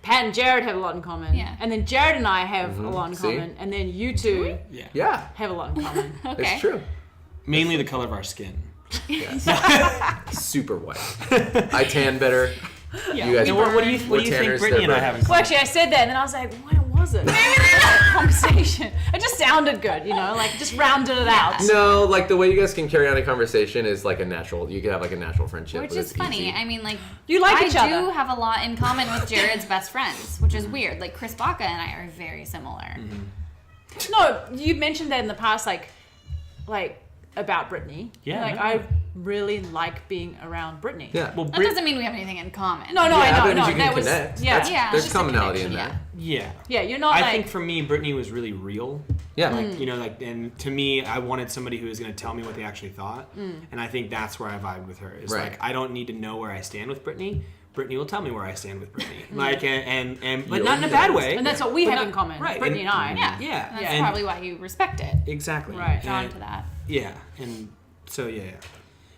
Pat and Jared have a lot in common. Yeah. And then Jared and I have a lot in See? common. And then you two yeah, Yeah, have a lot in common. Okay. it's true. mainly the color of our skin. Super white. I tan better. Yeah. You guys. And what do you We're think tanners, Brittany and I they're have in Well, common? actually, I said that, and then I was like, what was it? Maybe conversation. It just sounded good, you know, like just rounded it out. No, like the way you guys can carry on a conversation is like a natural. You can have like a natural friendship, Which but is it's funny. easy. I mean, like, You like I each do other. have a lot in common with Jared's best friends, which is weird. Like, Chris Baca and I are very similar. No, you mentioned that in the past, like about Brittany. Yeah, Like no. I really like being around Brittany. Yeah. Well, That doesn't mean we have anything in common. No, Yeah, I know, but no, you can that was connect. yeah. That's- Yeah. There's It's just a commonality in connection, that. yeah. Yeah, you're not I like think for me, Brittany was really real. Yeah. Mm. You know, like, and to me, I wanted somebody who was going to tell me what they actually thought, Mm. and I think that's where I vibe with her. It's Right. like I don't need to know where I stand with Brittany. Brittany will tell me where I stand with Brittany, Mm. like, and but You'll not in a know. bad way. and that's what we But have not- in common. right, Brittany and I. Yeah. Yeah, That's and- probably why you respect it. exactly Right. Drawn And- to that. Yeah, and so yeah.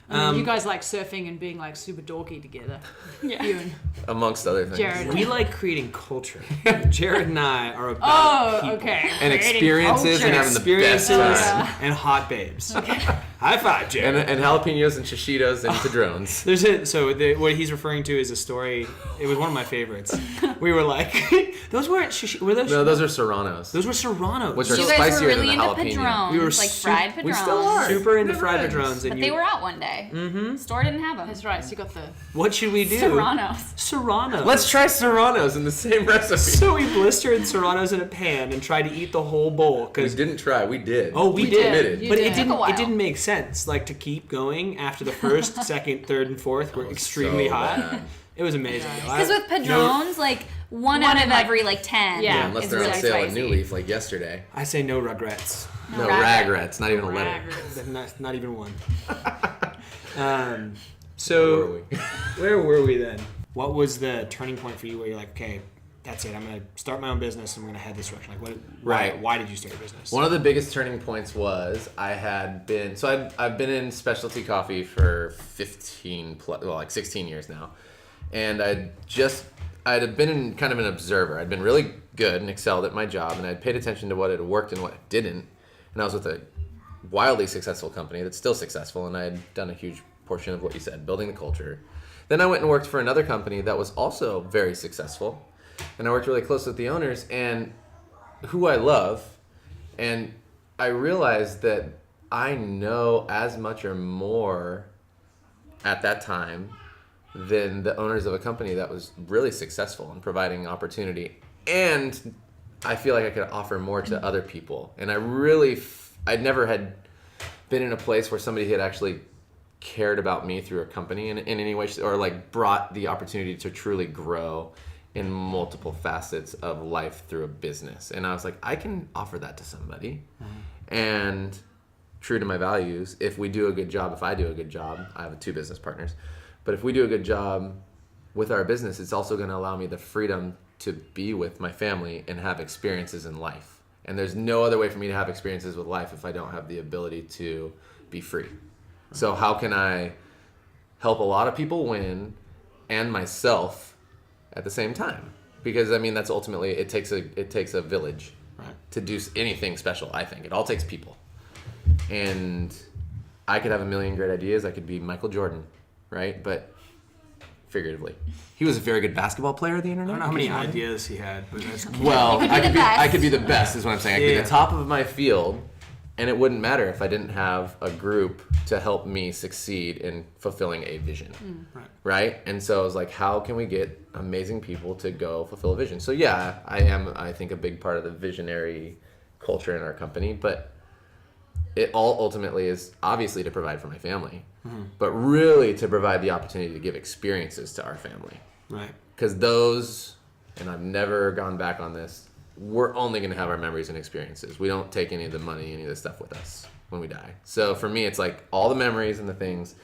And then you guys like surfing and being like super dorky together. Yeah. You and Amongst other things. Jared. We like creating culture. Jared and I are about Oh, people. okay. And experiences and having the best Experiences time. and hot babes. High five, Jared. And jalapenos and shishitos and padrones. There's what he's referring to is a story. It was one of my favorites. We were like, those weren't were those? No, those are serranos. Those were serranos. Which are You guys were spicier really than the into jalapeno. padrones, We were like sup- fried padrones. we still are. super into Never fried ends. padrones. But And they you, were out one day. Mm-hmm. Store didn't have them. That's right. So you got the what should we do? Serranos. Serranos. Let's try serranos in the same recipe. So we blistered serranos in a pan and tried to eat the whole bowl We because. didn't try. We did. Oh, we We did. Admitted. You But did. it didn't. Took a while. It didn't make sense. Like to keep going after the first, second, third, and fourth were extremely so hot. bad. It was amazing. Because with padrones, like one out in, of like- every like 10 Yeah, Yeah, unless is they're on really sale spicy. at New Leaf like yesterday. I say no regrets. No, Rag- ragrets, not even a letter. Not even one. Where were So we? where were we then? What was the turning point for you where you're like, okay, that's it. I'm gonna start my own business and we're gonna head this direction. Like, Right. Why did you start your business? One of the biggest turning points was I had been I've been in specialty coffee for 16 years now, and I'd been in kind of an observer. I'd been really good and excelled at my job, and I'd paid attention to what had worked and what didn't. And I was with a wildly successful company that's still successful, and I had done a huge portion of what you said, building the culture. Then I went and worked for another company that was also very successful, and I worked really close with the owners and who I love, and I realized that I know as much or more at that time than the owners of a company that was really successful in providing opportunity, and I feel like I could offer more to other people. And I'd never had been in a place where somebody had actually cared about me through a company in any way, or like brought the opportunity to truly grow in multiple facets of life through a business. And I was like, I can offer that to somebody. And true to my values, if I do a good job, I have 2 business partners, but if we do a good job, with our business, it's also going to allow me the freedom to be with my family and have experiences in life. And there's no other way for me to have experiences with life if I don't have the ability to be free. So how can I help a lot of people win and myself at the same time? Because I mean, that's ultimately, it takes a village to do anything special. I think it all takes people. And I could have a million great ideas. I could be Michael Jordan, right? But figuratively, he was a very good basketball player of the internet. I don't know how many ideas he had, but that's Well, You could be the I could be best. the best is what I'm saying. I could be Yeah. the top of my field, and it wouldn't matter if I didn't have a group to help me succeed in fulfilling a vision. Right? And so I was like, how can we get amazing people to go fulfill a vision? So yeah, I think, a big part of the visionary culture in our company, but it all ultimately is obviously to provide for my family, but really to provide the opportunity to give experiences to our family. right. Because those, and I've never gone back on this, we're only going to have our memories and experiences. We don't take any of the money, any of the stuff with us when we die. So for me, it's like all the memories and the things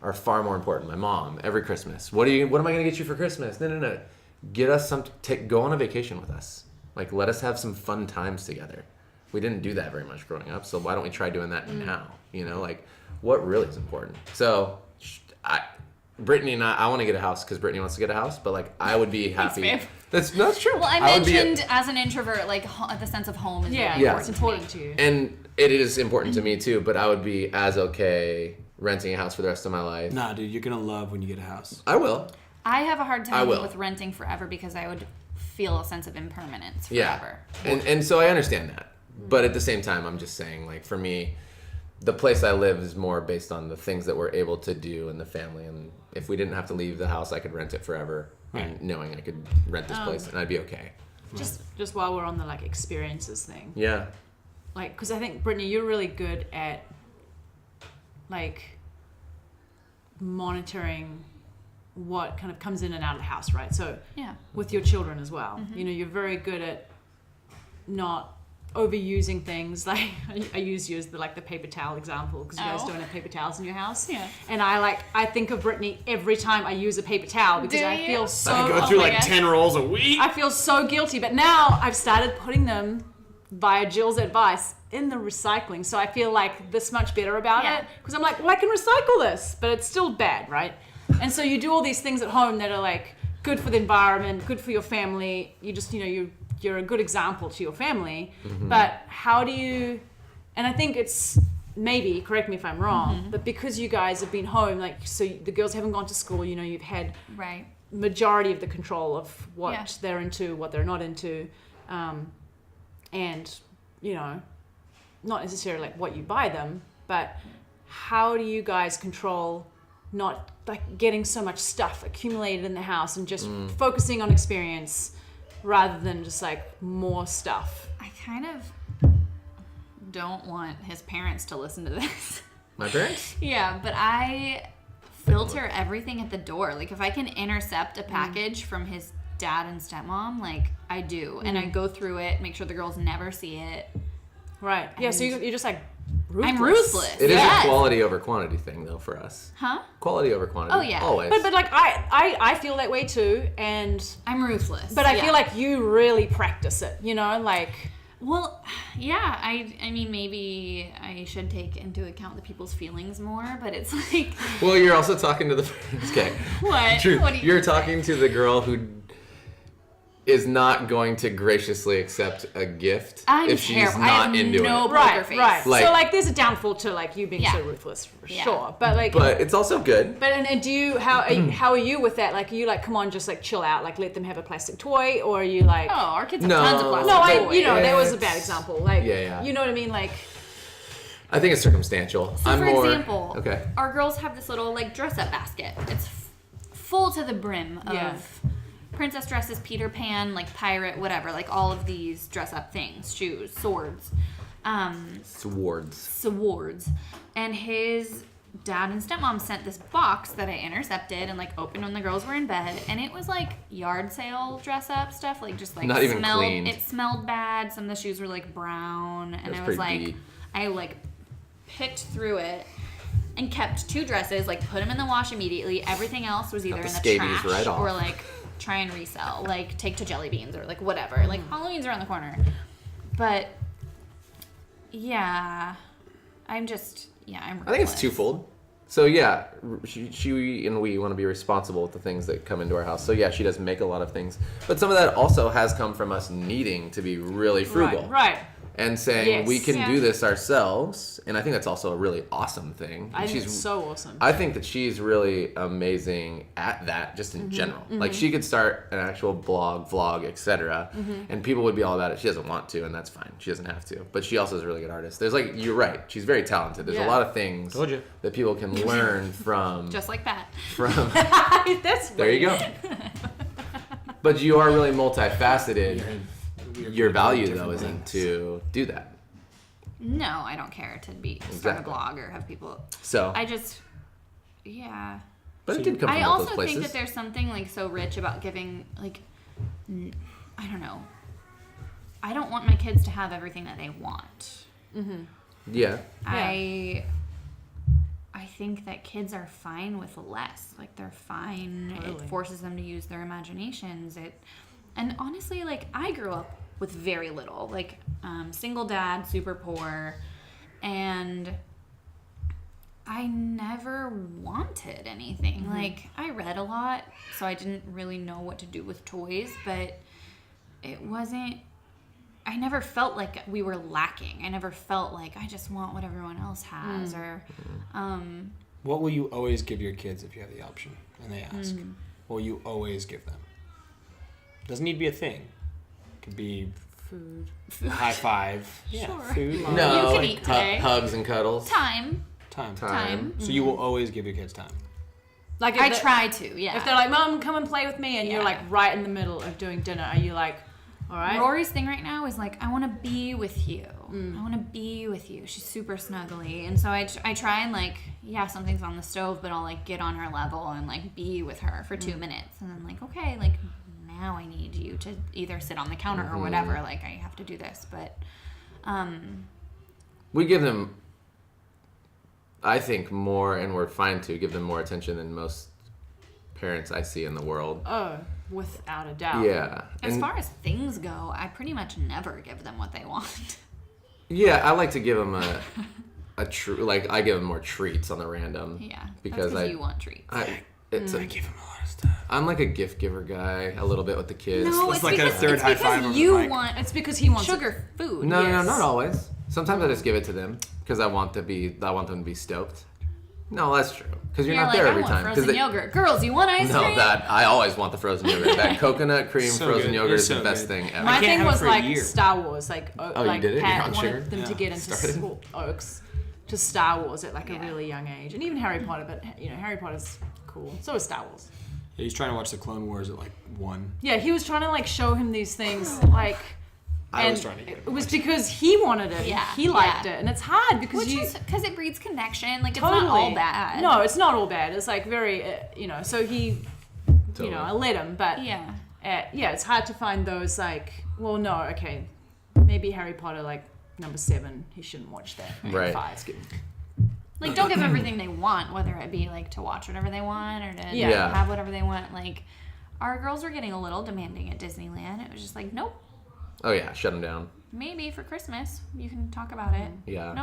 are far more important. My mom, every Christmas, what am I going to get you for Christmas? No. Get us go on a vacation with us. Like, let us have some fun times together. We didn't do that very much growing up, so why don't we try doing that now? You know, like, what really is important? So, Brittany and I want to get a house because Brittany wants to get a house, but like, I would be happy. babe. That's true. Well, I would be mentioned as an introvert, like the sense of home is really Yeah. it's important to me. important to you. and it is important to me too, but I would be as okay renting a house for the rest of my life. Nah, dude, you're gonna love when you get a house. I will. I have a hard I time will. with renting forever because I would feel a sense of impermanence Yeah. forever. And so I understand that. But at the same time, I'm just saying, like, for me, the place I live is more based on the things that we're able to do in the family. And if we didn't have to leave the house, I could rent it forever. And knowing I could rent this place and I'd be okay. Just while we're on the like experiences thing, Yeah. like, because I think Brittany, you're really good at like monitoring what kind of comes in and out of the house, right? So Yeah. with your children as well, you know, you're very good at not overusing things. Like I use you as the paper towel example because you guys Oh. don't have paper towels in your house. Yeah. And I think of Brittany every time I use a paper towel because Do I you? feel so. I go Oh through my like gosh. 10 rolls a week. I feel so guilty, but now I've started putting them via Jill's advice in the recycling. So I feel like this much better about Yeah. it because I'm like, well, I can recycle this, but it's still bad, right? And so you do all these things at home that are like good for the environment, good for your family. You just, you're a good example to your family. But how do you, and I think it's maybe, correct me if I'm wrong, but because you guys have been home, like, so the girls haven't gone to school, you've had Right. majority of the control of what Yeah. they're into, what they're not into, and not necessarily like what you buy them, but how do you guys control not like getting so much stuff accumulated in the house and just focusing on experience rather than just like more stuff? I kind of don't want his parents to listen to this. My parents? Yeah, but I filter everything at the door. Like if I can intercept a package from his dad and stepmom, like I do, and I go through it, make sure the girls never see it. Right. Yeah. So you're just like ruthless. I'm ruthless. It is Yes. a quality over quantity thing, though, for us. Huh? Quality over quantity. Oh, yeah. Always. But like I feel that way too, and I'm ruthless. but I yeah. feel like you really practice it. Like. Well, yeah, I mean, maybe I should take into account the people's feelings more, but it's like, Well, you're also talking to the... Okay. what? True. What do you You're say? talking to the girl who is not going to graciously accept a gift I'm if she's terrible. I not have into no it. poker Right, face. right. Like- so like, there's a downfall to like you being Yeah. so ruthless for Yeah. sure. But like, But it's also good. but and do you how are you with that? Like, are you like, come on, just like chill out, like let them have a plastic toy, or are you like, Oh, our kids have No. tons of plastic no, toys. that was a It's- bad example. Like, Yeah. you know what I mean? Like, I think it's circumstantial. So I'm for more... example, Okay. our girls have this little like dress-up basket. It's full to the brim of Yeah. princess dresses, Peter Pan, like pirate, whatever, like all of these dress-up things, shoes, swords, swords. And his dad and stepmom sent this box that I intercepted and like opened when the girls were in bed, and it was like yard sale dress-up stuff, like just like Not even smelled. cleaned. It smelled bad. Some of the shoes were like brown, and That's I was pretty like, beat. I like picked through it and kept 2 dresses, like put them in the wash immediately. Everything else was either the in the scabies trash right off. or like try and resell, like take to Jelly Beans or like whatever. Like Halloween's around the corner. But yeah, I'm I think it's reckless. twofold. So yeah, she and we want to be responsible with the things that come into our house. So yeah, she does make a lot of things, but some of that also has come from us needing to be really frugal. Right. And saying Yes. we can Yeah. do this ourselves, and I think that's also a really awesome thing. I And think it's so awesome. I think that she's really amazing at that, just in general. Like she could start an actual blog, vlog, etc., and people would be all about it. She doesn't want to, and that's fine. She doesn't have to, but she also is a really good artist. There's like, you're right. She's very talented. There's a Yeah. lot of things Told you. that people can learn from. Just like that. From That's there you go. But you are really multifaceted. Your value though isn't to do that. No, I don't care to start Exactly. a blog or have people. So, I just, yeah. but it did come from I both also those places. think that there's something like so rich about giving, like, I don't know. I don't want my kids to have everything that they want. Yeah. I think that kids are fine with less. Like they're fine. It Totally. forces them to use their imaginations. And honestly, like I grew up with very little. Like single dad, super poor, and I never wanted anything. Like I read a lot, so I didn't really know what to do with toys, but it wasn't. I never felt like we were lacking. I never felt like I just want what everyone else has or What will you always give your kids if you have the option? And they ask, what will you always give them? Doesn't need to be a thing. It could be food. a high five. Yeah, Sure. food. love, No, You can like eat today. hugs and cuddles. time. time. So you will always give your kids time. Like if I they- try to, yeah. If they're like, "Mom, come and play with me," and you're Yeah. like right in the middle of doing dinner, are you like, "All right"? Rory's thing right now is like, I want to be with you. I want to be with you. She's super snuggly. And so I try and like, yeah, something's on the stove, but I'll like get on her level and like be with her for 2 minutes. And I'm like, okay, like now I need you to either sit on the counter or whatever. Like I have to do this. But, We give them, I think, more, and we're fine to give them more attention than most parents I see in the world. Oh, without a doubt. Yeah. as And- far as things go, I pretty much never give them what they want. yeah, I like to give them like I give them more treats on the random. Yeah. Because that's I you want treats. it's I give them a lot of stuff. I'm like a gift giver guy a little bit with the kids. No, It's it's like a because, third it's high because five over the you mic. want It's because he wants sugar food. No, Yes. not always. Sometimes I just give it to them because I want them to be stoked. No, that's true. Because you're not like, there I every want time. frozen they- yogurt. Girls, you want ice No, cream? that I always want the frozen yogurt. That coconut cream So frozen good. yogurt It's is the so best good. thing ever. My can't thing have it was for a like year. Star Wars. Like, you like did it? You're Pat on wanted sugar? them to Yeah. get into Started? school Oaks to Star Wars at like a Yeah. really young age, and even Harry Potter. But Harry Potter's cool. So is Star Wars. Yeah, he's trying to watch the Clone Wars at like 1. Yeah, he was trying to like show him these things, like. I was and trying to get him it was because he wanted it. Yeah, He liked yeah. it, and it's hard because Which you is because it breeds connection. Like it's totally not all bad. No, it's not all bad. It's like very, So he, Totally. I let him, but Yeah. yeah, it's hard to find those like. Well, no, okay, maybe Harry Potter like number 7. He shouldn't watch that. Maybe Right. 5. Like don't give everything they want, whether it be like to watch whatever they want or to Yeah. have whatever they want. Like our girls were getting a little demanding at Disneyland. It was just like, nope, Oh yeah, shut them down. maybe for Christmas you can talk about it. Yeah.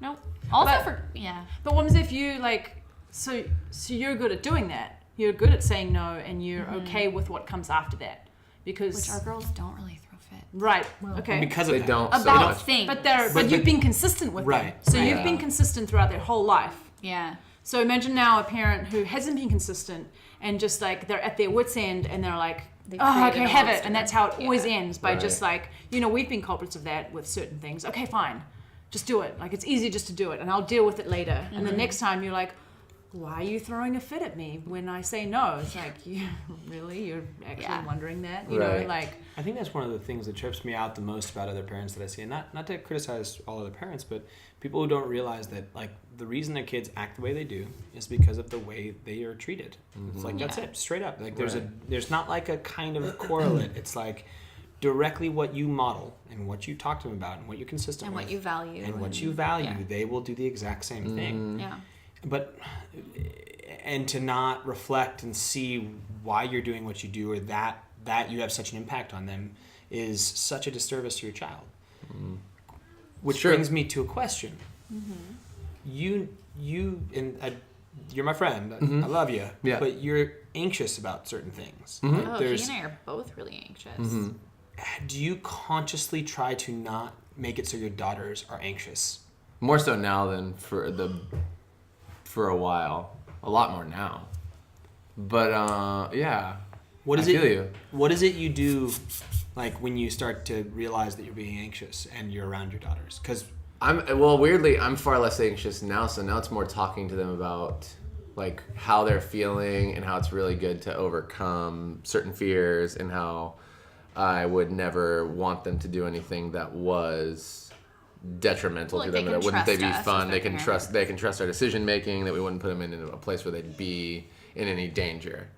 Nope. Also But- for yeah. But what if you like? So you're good at doing that. You're good at saying no, and you're okay with what comes after that, because Which our girls don't really throw fit right. Okay. Because of They that. don't so about much. things. But you've been consistent with them. Right. So Right. you've been consistent throughout their whole life. yeah. So imagine now a parent who hasn't been consistent and just like they're at their wit's end and they're like, They oh, created okay, a have it. monster. And that's how it always Yeah. ends by Right. just like, we've been culprits of that with certain things. Okay, fine. Just do it. Like it's easy just to do it and I'll deal with it later. And the next time you're like, why are you throwing a fit at me when I say no? It's like, really? You're actually Yeah. wondering that? Right. Like, I think that's one of the things that trips me out the most about other parents that I see. And not to criticize all other parents, but people who don't realize that like the reason their kids act the way they do is because of the way they are treated. It's like that's Yeah. it, straight up. Like Right. there's not like a kind of correlate. It's like directly what you model and what you talk to them about and what you're consistent And with what you value. and what you value, yeah. they will do the exact same thing. Yeah. and to not reflect and see why you're doing what you do, or that you have such an impact on them, is such a disservice to your child. Which Sure. brings me to a question. You and you're my friend. I love you. Yeah. But you're anxious about certain things. Oh, Like, he and I are both really anxious. do you consciously try to not make it so your daughters are anxious? More so now than for a while. A lot more now. But yeah. What is I it? feel you. What is it you do, like when you start to realize that you're being anxious and you're around your daughters? Because Weirdly, I'm far less anxious now, so now it's more talking to them about like how they're feeling and how it's really good to overcome certain fears, and how I would never want them to do anything that was detrimental Well, to like, them. they That can wouldn't they be trust us fun? as They their can trust. They can trust our decision making. That we wouldn't put them in a place where they'd be in any danger.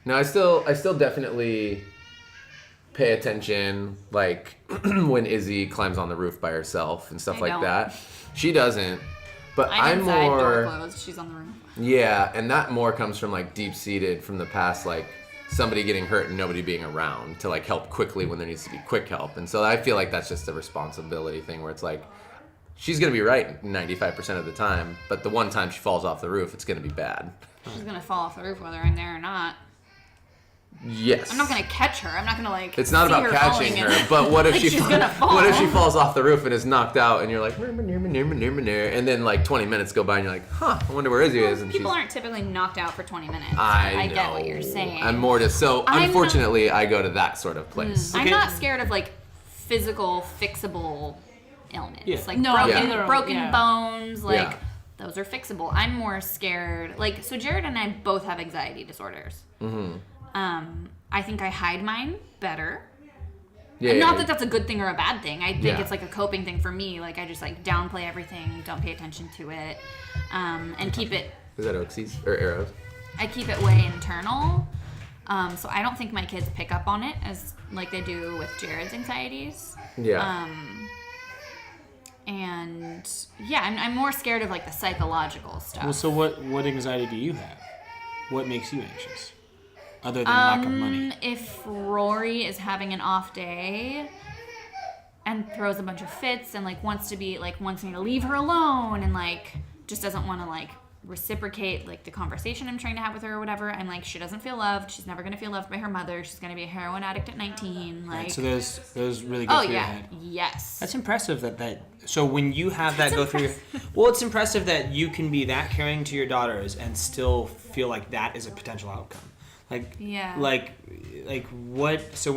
Now, I still definitely pay attention, like when Izzy climbs on the roof by herself and stuff I like don't. that. She doesn't. But I'm I'm inside, door more, closed. She's on the roof. yeah, and that more comes from like deep seated from the past, like somebody getting hurt and nobody being around to like help quickly when there needs to be quick help. And so I feel like that's just a responsibility thing where it's like, she's gonna be right 95% of the time, but the one time she falls off the roof, it's gonna be bad. She's gonna fall off the roof whether I'm there or not. Yes. I'm not gonna catch her. I'm not gonna like. It's not see about catching falling her, and- but what if like, she she's gonna fall. what if she falls off the roof and is knocked out, and you're like, and then like 20 minutes go by and you're like, huh, I wonder where Izzy is, and People she's. aren't typically knocked out for 20 minutes. I know. get what you're saying. I'm more just so. I'm Unfortunately, I go to that sort of place. I'm Okay. not scared of like physical fixable ailments. Yeah. Like No, broken, neither- broken yeah. bones, like Yeah. those are fixable. I'm more scared. Like, so Jared and I both have anxiety disorders. I think I hide mine better. Yeah. Not yeah, that that's a good thing or a bad thing. I think Yeah. it's like a coping thing for me. Like, I just like downplay everything, don't pay attention to it, and keep it. Is that Oaksies or arrows? I keep it way internal. So I don't think my kids pick up on it as like they do with Jared's anxieties. Yeah. And yeah, I'm more scared of like the psychological stuff. well, so what anxiety do you have? What makes you anxious, other than lack of money? If Rory is having an off day and throws a bunch of fits and like wants me to leave her alone and like just doesn't want to like reciprocate like the conversation I'm trying to have with her or whatever, I'm like, she doesn't feel loved. She's never gonna feel loved by her mother. She's gonna be a heroin addict at 19. Like, Right, so those really go oh through your yeah, head. yes. That's impressive that so when you have that go through your, well, it's impressive that you can be that caring to your daughters and still feel like that is a potential outcome. Like, Yeah. like what, so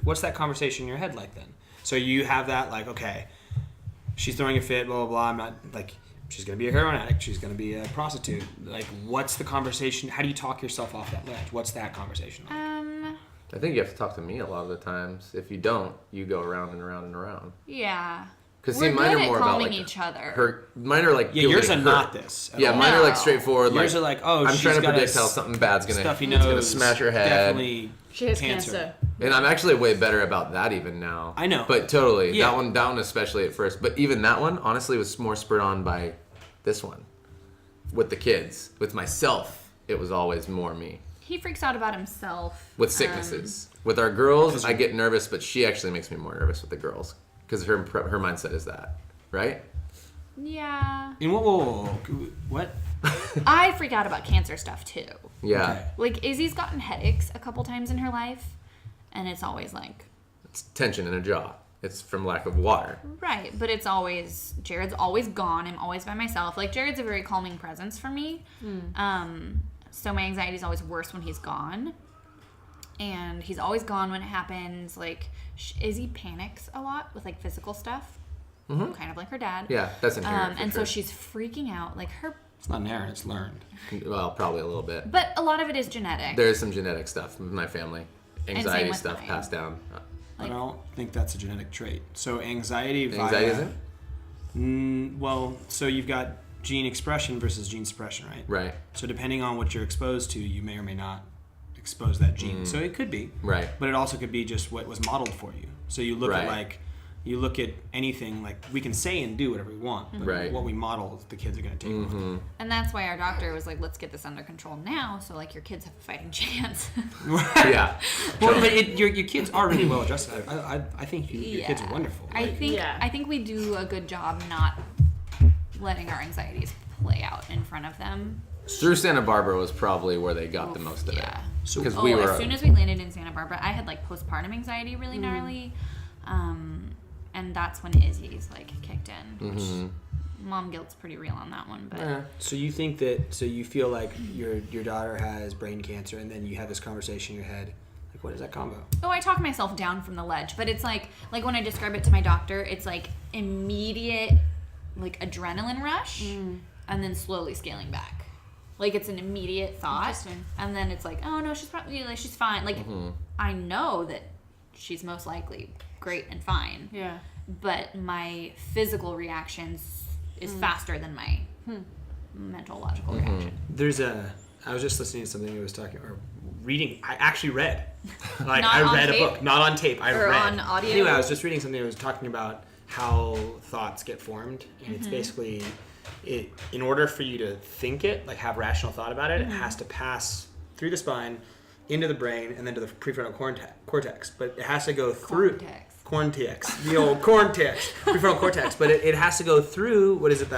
what's that conversation in your head like then? So you have that like, okay, she's throwing a fit, blah, blah, blah, I'm not, like, she's going to be a heroin addict, she's going to be a prostitute. Like, what's the conversation? How do you talk yourself off that ledge? What's that conversation like? I think you have to talk to me a lot of the times. If you don't, you go around and around and around. Yeah. Because We're see, mine good are at more about calming like each other. Mine are like Yeah, people yours are getting not hurt. this. at Yeah, all. mine are like No. straightforward. Yours like, are like, oh, I'm she's trying to got predict a how something bad's gonna stuffy it's gonna nose, smash her head. Definitely She has cancer. cancer. And I'm actually way better about that even now. I know. But totally. Yeah. That one especially at first. But even that one, honestly, was more spurred on by this one. With the kids. With myself, it was always more me. He freaks out about himself. With sicknesses. With our girls, I get nervous, but she actually makes me more nervous with the girls. Because her mindset is that. Right? Yeah. In what? I freak out about cancer stuff too. Yeah. Okay. Like, Izzy's gotten headaches a couple times in her life, and it's always like, It's tension in a jaw. It's from lack of water. right, but it's always, Jared's always gone. I'm always by myself. Like, Jared's a very calming presence for me. So my anxiety is always worse when he's gone. And he's always gone when it happens. Like, Izzy panics a lot with, like, physical stuff. Kind of like her dad. Yeah, that's inherent. for And sure. so she's freaking out. Like, her... It's not inherent, it's learned. Well, probably a little bit. But a lot of it is genetic. There is some genetic stuff with my family. Anxiety with stuff mine. passed down. I don't think that's a genetic trait. So anxiety via... Anxiety isn't? Well, so you've got gene expression versus gene suppression, right? Right. So depending on what you're exposed to, you may or may not expose that gene. So it could be. Right. But it also could be just what was modeled for you. So you look at Right. like You look at anything, like, we can say and do whatever we want, but Right. what we model, the kids are going to take over. And that's why our doctor was like, let's get this under control now, so like your kids have a fighting chance. Yeah. Well, but your kids are really well adjusted. I think your kids are wonderful. I Like, think Yeah. I think we do a good job not letting our anxieties play out in front of them. Through Santa Barbara was probably where they got the most of Yeah. it. So- Because Oh, we were. as soon as we landed in Santa Barbara, I had like postpartum anxiety really gnarly, and that's when Izzy's like kicked in. Mom guilt's pretty real on that one, but Yeah. So you think that? So you feel like your daughter has brain cancer, and then you have this conversation in your head, like, what is that combo? oh, I talk myself down from the ledge. But it's like when I describe it to my doctor, it's like immediate like adrenaline rush, and then slowly scaling back. Like it's an immediate thought, Interesting. and then it's like, oh no, she's probably like she's fine. Like I know that she's most likely great and fine. Yeah. But my physical reactions is faster than my mental logical reaction. I was just listening to something that was talking or reading. I actually read, like Not I on read a tape? book, not on tape. I Or read on audio? Anyway, I was just reading something that was talking about how thoughts get formed, and it's basically in order for you to think it, like have rational thought about it, it has to pass through the spine, into the brain, and then to the prefrontal cortex. But it has to go through cortex, the old cortex, prefrontal cortex. But it has to go through what is it?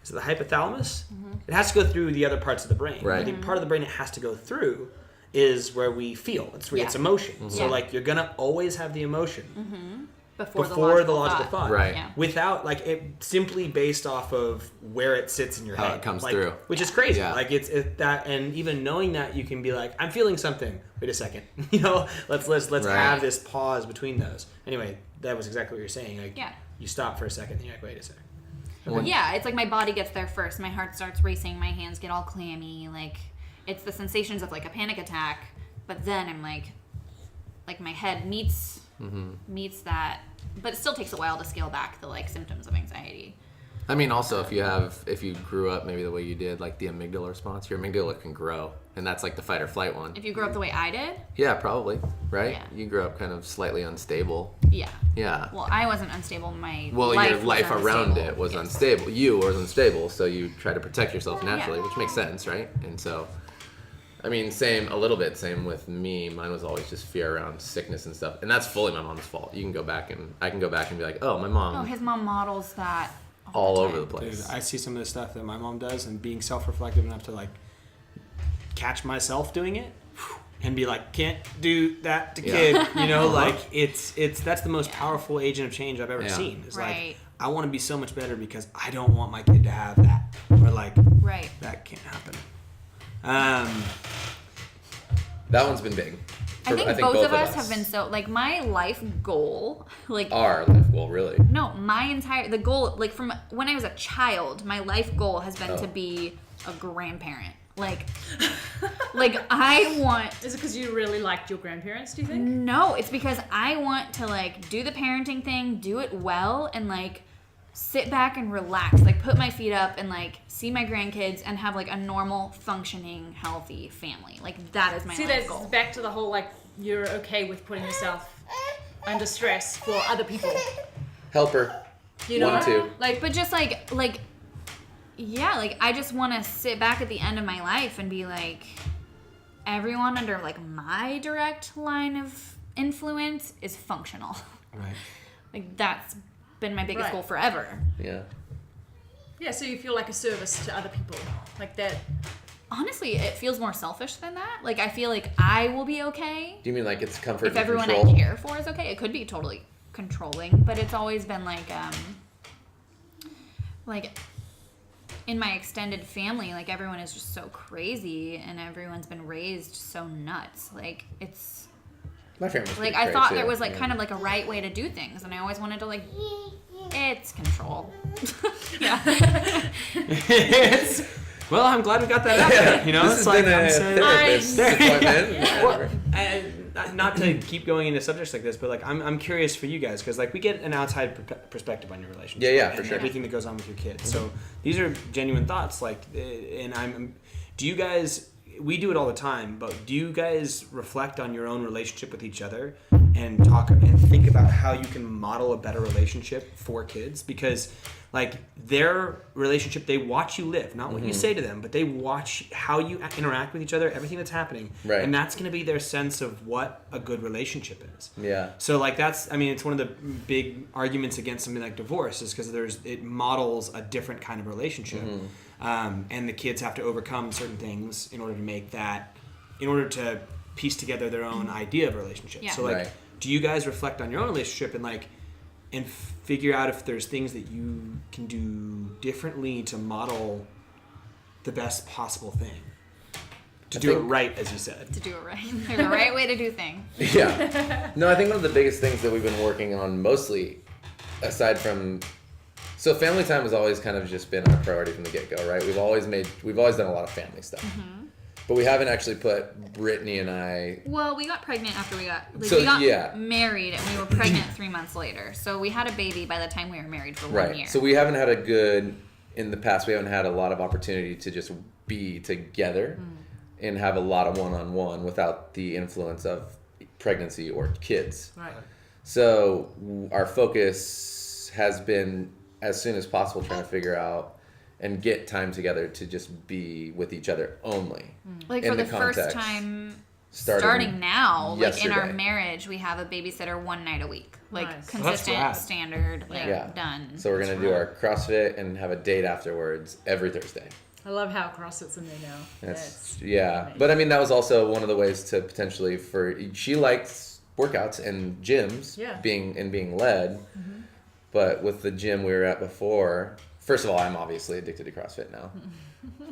Is it the hypothalamus? It has to go through the other parts of the brain. Right. The part of the brain it has to go through is where we feel. It's where it's emotion. So Yeah. like you're gonna always have the emotion Before the logical thought. Right. Yeah. Without like it simply based off of where it sits in your How head. it comes Like, through. which is crazy. Yeah. Like it's that, and even knowing that you can be like, I'm feeling something. Wait a second. You know, let's Right. have this pause between those. Anyway, that was exactly what you're saying. Like Yeah. you stop for a second, and you're like, wait a second. Yeah, it's like my body gets there first. My heart starts racing. My hands get all clammy. Like it's the sensations of like a panic attack. But then I'm like my head meets that. But it still takes a while to scale back the like symptoms of anxiety. I mean, also if you grew up maybe the way you did, like the amygdala response, your amygdala can grow, and that's like the fight or flight one. If you grew up the way I did, Yeah, probably. Right. Yeah. You grew up kind of slightly unstable. yeah. Yeah. Well, I wasn't unstable. My Well, life your was life around unstable. it was Yes. unstable. You was unstable, so you try to protect yourself naturally, Yeah. which makes sense, right? And so, I mean, same with me. Mine was always just fear around sickness and stuff, and that's fully my mom's fault. I can go back and be like, oh, my mom, Oh, his mom models that all the over the time. place. Dude, I see some of the stuff that my mom does, and being self-reflective enough to like catch myself doing it, and be like, can't do that to Yeah. kid. You know, like it's that's the most powerful agent of change I've ever Yeah. seen. It's Right. like I want to be so much better because I don't want my kid to have that, or like Right. that can't happen. That one's been big. I think both of us have been so like my life goal, like Our life goal, really. no, the goal like from when I was a child, my life goal has been to Oh. be a grandparent. Like I want Is it because you really liked your grandparents, do you think? no, it's because I want to like do the parenting thing, do it well, and like sit back and relax, like put my feet up and like see my grandkids and have like a normal, functioning, healthy family. Like that is my See, life that's goal. back to the whole like you're okay with putting yourself under stress for other people. Helper. You know, 1, 2. Like, but just like yeah, like I just want to sit back at the end of my life and be like, everyone under like my direct line of influence is functional. Right. Like that's been my biggest Right. goal forever. Yeah. Yeah, so you feel like a service to other people, like that. Honestly, it feels more selfish than that. Like I feel like I will be okay Do you mean like it's comfort if and everyone control? I care for is okay. It could be totally controlling, but it's always been like in my extended family, like everyone is just so crazy and everyone's been raised so nuts. Like it's My family's like pretty I cray, thought too. there was like Yeah. kind of like a right way to do things, and I always wanted to like it's control. Yeah. Well, I'm glad we got that out there. You know, This it's has like been I'm a saying. therapist appointment. Yeah, Well, whatever. and not to keep going into subjects like this, but like I'm curious for you guys because like we get an outside perspective on your relationship. Yeah, for and sure. everything that goes on with your kids. So these are genuine thoughts. Like, and do you guys? We do it all the time, but do you guys reflect on your own relationship with each other and talk and think about how you can model a better relationship for kids, because like their relationship, they watch you live, not what you say to them, but they watch how you interact with each other, everything that's happening. Right. And that's going to be their sense of what a good relationship is. Yeah. So like that's, I mean, it's one of the big arguments against something like divorce is because it models a different kind of relationship. And the kids have to overcome certain things in order to piece together their own idea of a relationship. Yeah. So like, Right. do you guys reflect on your own relationship and figure out if there's things that you can do differently to model the best possible thing? To do it right, as you said. To do it right. There's a right way to do things. Yeah. No, I think one of the biggest things that we've been working on mostly, aside from, so family time has always kind of just been our priority from the get-go, right? We've always done a lot of family stuff. But we haven't actually put Brittany and I. Well, we got pregnant after we got yeah. married, and we were pregnant 3 months later. So we had a baby by the time we were married for 1 year. So we haven't had in the past, we haven't had a lot of opportunity to just be together and have a lot of one-on-one without the influence of pregnancy or kids. Right. So our focus has been, as soon as possible, trying to figure out and get time together to just be with each other only. Like in for the context, first time starting now, like in our yesterday. marriage, we have a babysitter 1 night a week. Like Nice. consistent, rad. standard, like Yeah. done. So we're going to do our CrossFit and have a date afterwards every Thursday. I love how CrossFit's in there now. Yeah. But I mean, that was also one of the ways to potentially she likes workouts and gyms Yeah. being led. But with the gym we were at before, first of all, I'm obviously addicted to CrossFit now.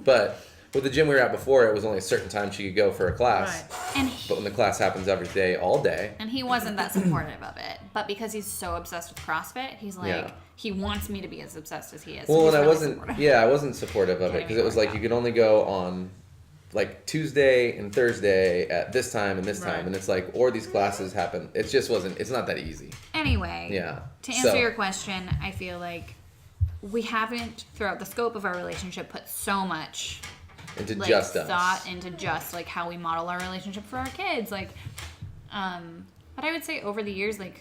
But with the gym we were at before, it was only a certain time she could go for a class. Right. And But when the class happens every day, all day, And he wasn't that supportive of it. But because he's so obsessed with CrossFit, he's like, Yeah. he wants me to be as obsessed as he is. So well, he's and I really wasn't, supportive. I wasn't supportive of it Can't because even it was like work you out. could only go on like Tuesday and Thursday at this time and this time, Right. and it's like, or these classes happen. It just wasn't. It's not that easy. Anyway, Yeah. to answer So- your question, I feel like we haven't, throughout the scope of our relationship, put so much Into like just us. thought into just like how we model our relationship for our kids. Like, but I would say over the years, like,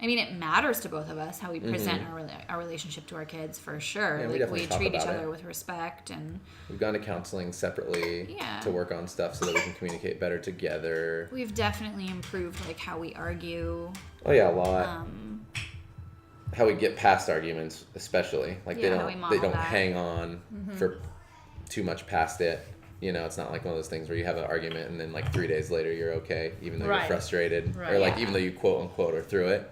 I mean, it matters to both of us how we present our relationship to our kids for sure. Yeah, we like definitely we talk treat each about other it. with respect and We've gone to counseling separately Yeah. to work on stuff so that we can communicate better together. we've definitely improved like how we argue. Oh yeah, a lot. Um, How we get past arguments, especially like Yeah, how we they don't model that. hang on for too much past it. You know, it's not like one of those things where you have an argument and then like 3 days later you're okay, even though Right. you're frustrated, Right. or like Yeah. even though you quote unquote are through it.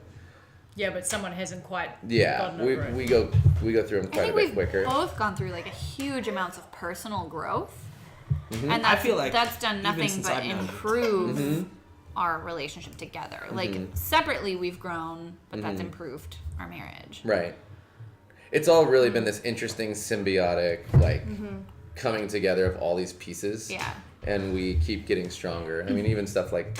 Yeah, but someone hasn't quite Yeah, gotten we, over it. we go through them I quite a think bit we've quicker. both gone through like a huge amounts of personal growth, Mm-hmm. and I that's, feel like that's done even nothing since but I've known you. improve Mm-hmm. our relationship together. Like separately, we've grown, but Mm-hmm. that's improved our marriage. Right. It's all really been this interesting symbiotic, like coming together of all these pieces. Yeah. And we keep getting stronger. I mean, even stuff like,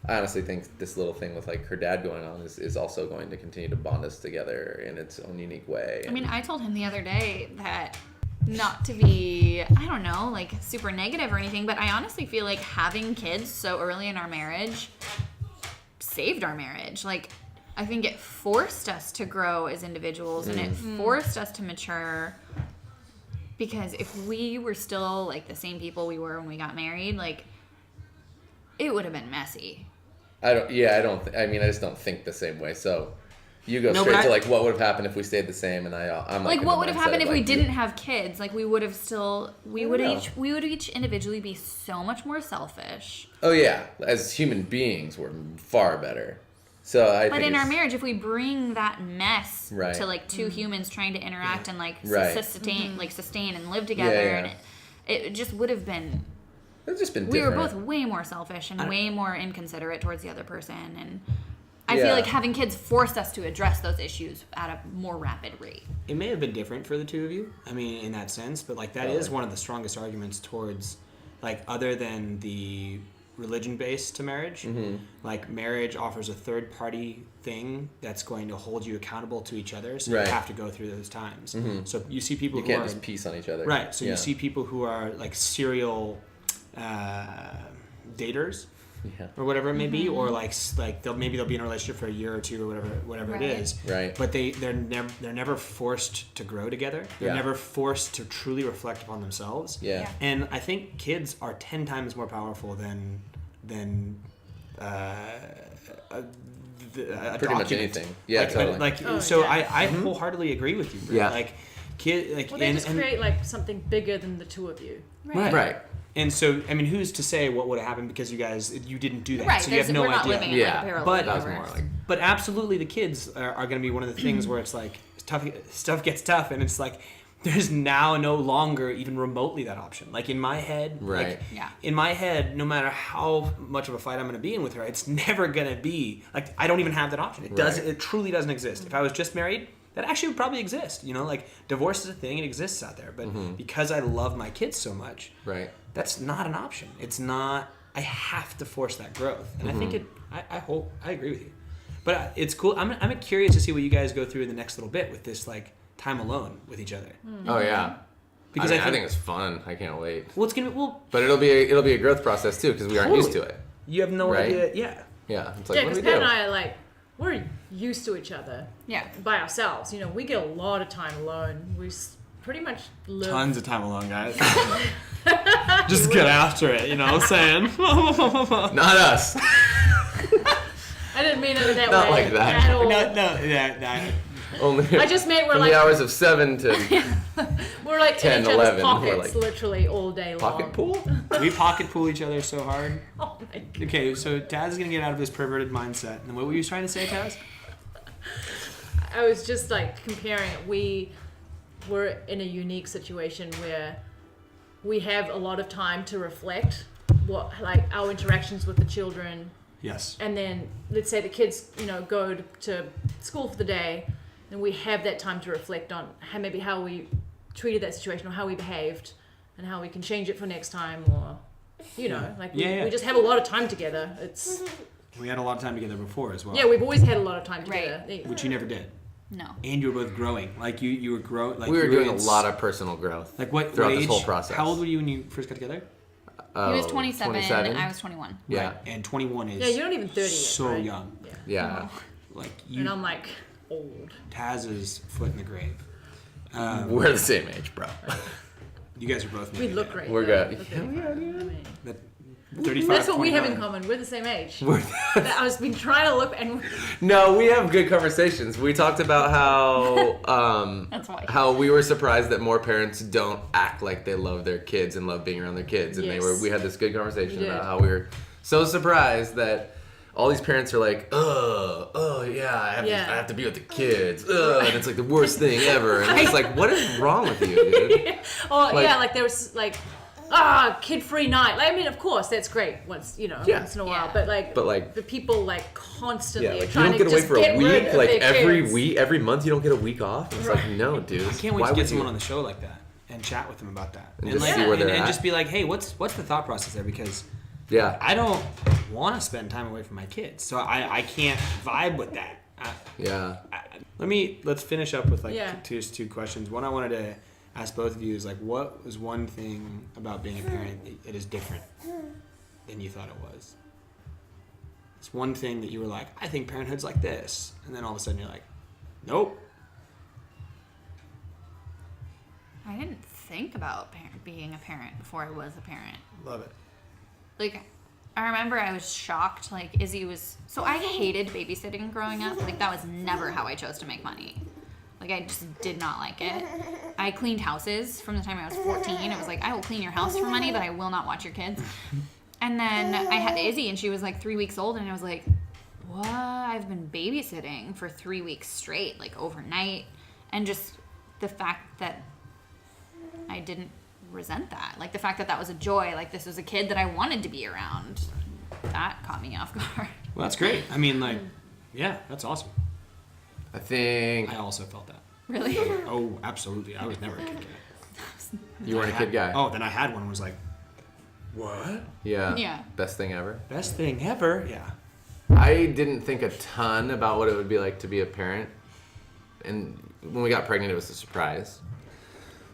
I honestly think this little thing with like her dad going on is also going to continue to bond us together in its own unique way. I mean, I told him the other day that not to be, I don't know, like super negative or anything, but I honestly feel like having kids so early in our marriage saved our marriage. Like, I think it forced us to grow as individuals and it forced us to mature. Because if we were still like the same people we were when we got married, like, it would have been messy. I just don't think the same way. So you go No, straight but to I- like what would have happened if we stayed the same, and I'm Like, in the what would have mindset happened of, if we like, didn't have kids? Like, we would have still, we would know. each individually be so much more selfish. Oh yeah, as human beings, we're far better. So I But think in our it's- marriage, if we bring that mess Right. to like two humans trying to interact and like Right. sustain and live together, Yeah. and it just would have been. it's just been We were different. both way more selfish and way more inconsiderate towards the other person, and I Yeah. feel like having kids forced us to address those issues at a more rapid rate. It may have been different for the two of you. I mean, in that sense, but like that is one of the strongest arguments towards, like, other than the religion base to marriage. Like, marriage offers a third party thing that's going to hold you accountable to each other. So Right. you have to go through those times. So you see people You who can't are just piece on each other. right. So Yeah. you see people who are like serial daters. Yeah. or whatever it may be, or like they'll be in a relationship for a year or two or whatever Right. it is. Right. But they're never forced to grow together. They're Yeah. never forced to truly reflect upon themselves. Yeah. Yeah. And I think kids are 10 times more powerful than a Pretty much document. anything. Yeah, totally. I wholeheartedly agree with you, bro. Yeah. Like kid like Well, they and, just and- create like something bigger than the two of you. Right. Right. And so, I mean, who's to say what would have happened because you didn't do that? Right. So you have no we're not idea. living in Yeah. like a parallel But- That was universe. more like But absolutely, the kids are going to be one of the things where it's like stuff gets tough, and it's like there's now no longer even remotely that option. Like in my head, Right. Like, Yeah. in my head, no matter how much of a fight I'm going to be in with her, it's never going to be like I don't even have that option. Right. It truly doesn't exist. If I was just married, that actually would probably exist. You know, like divorce is a thing; it exists out there. But because I love my kids so much, right. that's not an option. It's not. I have to force that growth, and I think it. I hope I agree with you, but it's cool. I'm curious to see what you guys go through in the next little bit with this like time alone with each other. Oh yeah. Because I think it's fun. I can't wait. well, it's gonna be But it'll be a growth process too because we aren't used to Totally. it. you have no Right? idea. Yeah, Yeah. It's like Yeah, what because do we Pat do? and I are like, we're used to each other Yeah. by ourselves. You know, we get a lot of time alone. We pretty much live. of time alone, guys. Just get after it. You know what I'm saying? Not us. I didn't mean it that Not way like that. at all. yeah. Only. I just meant we're from like the hours of 7 to we're like 10, in each 11, other's we're pockets like- literally all day long. pocket pool. We pocket pool each other so hard. Oh my god. Okay, so Taz is gonna get out of his perverted mindset. And what were you trying to say, Taz? I was just like comparing it. We were in a unique situation where we have a lot of time to reflect what like our interactions with the children, Yes. and then let's say the kids go to school for the day, and we have that time to reflect on how we treated that situation or how we behaved and how we can change it for next time, or like we just have a lot of time together. It's We had a lot of time together before as well. yeah, we've always had a lot of time Right. together. Which you never did. No. And you were both growing. Like you were growing. Like We were you doing a in lot of personal growth. like what throughout what this age? whole process. How old were you when you first got together? He was Oh, 27, 27? I was 21. Yeah. Right. And 21 is Yeah, you're not even 30 yet, so right? young. Yeah. Yeah. Like And you, I'm like old. Taz's foot in the grave. We're the same age, bro. You guys are both. We maybe look that. great. We're though. good. Look very fine. I mean, That 35. that's what we have in 29. common. We're the same age. We're- I was been trying to look, and No, we have good conversations. We talked about how That's why. how we were surprised that more parents don't act like they love their kids and love being around their kids, and Yes. we had this good conversation We did. about how we were so surprised that all these parents are like, oh yeah, I have to be with the kids, and it's like the worst thing ever, and it's like, what is wrong with you, dude? oh Like- yeah, like there was like kid-free night. Like, I mean, of course, that's great once Yeah. once in a while. Yeah. But like- the people like constantly Yeah, are like you trying don't to get away just for a get rid week, of like their every kids. week, every month you don't get a week off. It's like, no, dude. I can't wait Why to get would someone you? on the show like that and chat with them about that. And just see where they're and at. just be like, hey, what's the thought process there? Because Yeah, I don't want to spend time away from my kids, so I can't vibe with that. yeah. Let's finish up with like Yeah. two questions. One I wanted to ask both of you is like, what was one thing about being a parent that is different than you thought it was? It's one thing that you were like, I think parenthood's like this, and then all of a sudden you're like, nope. I didn't think about being a parent before I was a parent. Love it. Like, I remember I was shocked. Like, Izzy was. So I hated babysitting growing up. Like, that was never how I chose to make money. Like, I just did not like it. I cleaned houses from the time I was 14. It was like, I will clean your house for money, but I will not watch your kids. And then I had Izzy, and she was like 3 weeks old, and I was like, what? I've been babysitting for 3 weeks straight, like overnight. And just the fact that I didn't resent that. Like, the fact that that was a joy. Like, this was a kid that I wanted to be around. That caught me off guard. Well, that's great. I mean, like, yeah, that's awesome. I think I also felt that. Really? Oh, absolutely. I was never a kid guy. you weren't a kid guy. Oh, then I had one and was like, what? Yeah. Yeah. Best thing ever. Best thing ever? Yeah. I didn't think a ton about what it would be like to be a parent. And when we got pregnant, it was a surprise.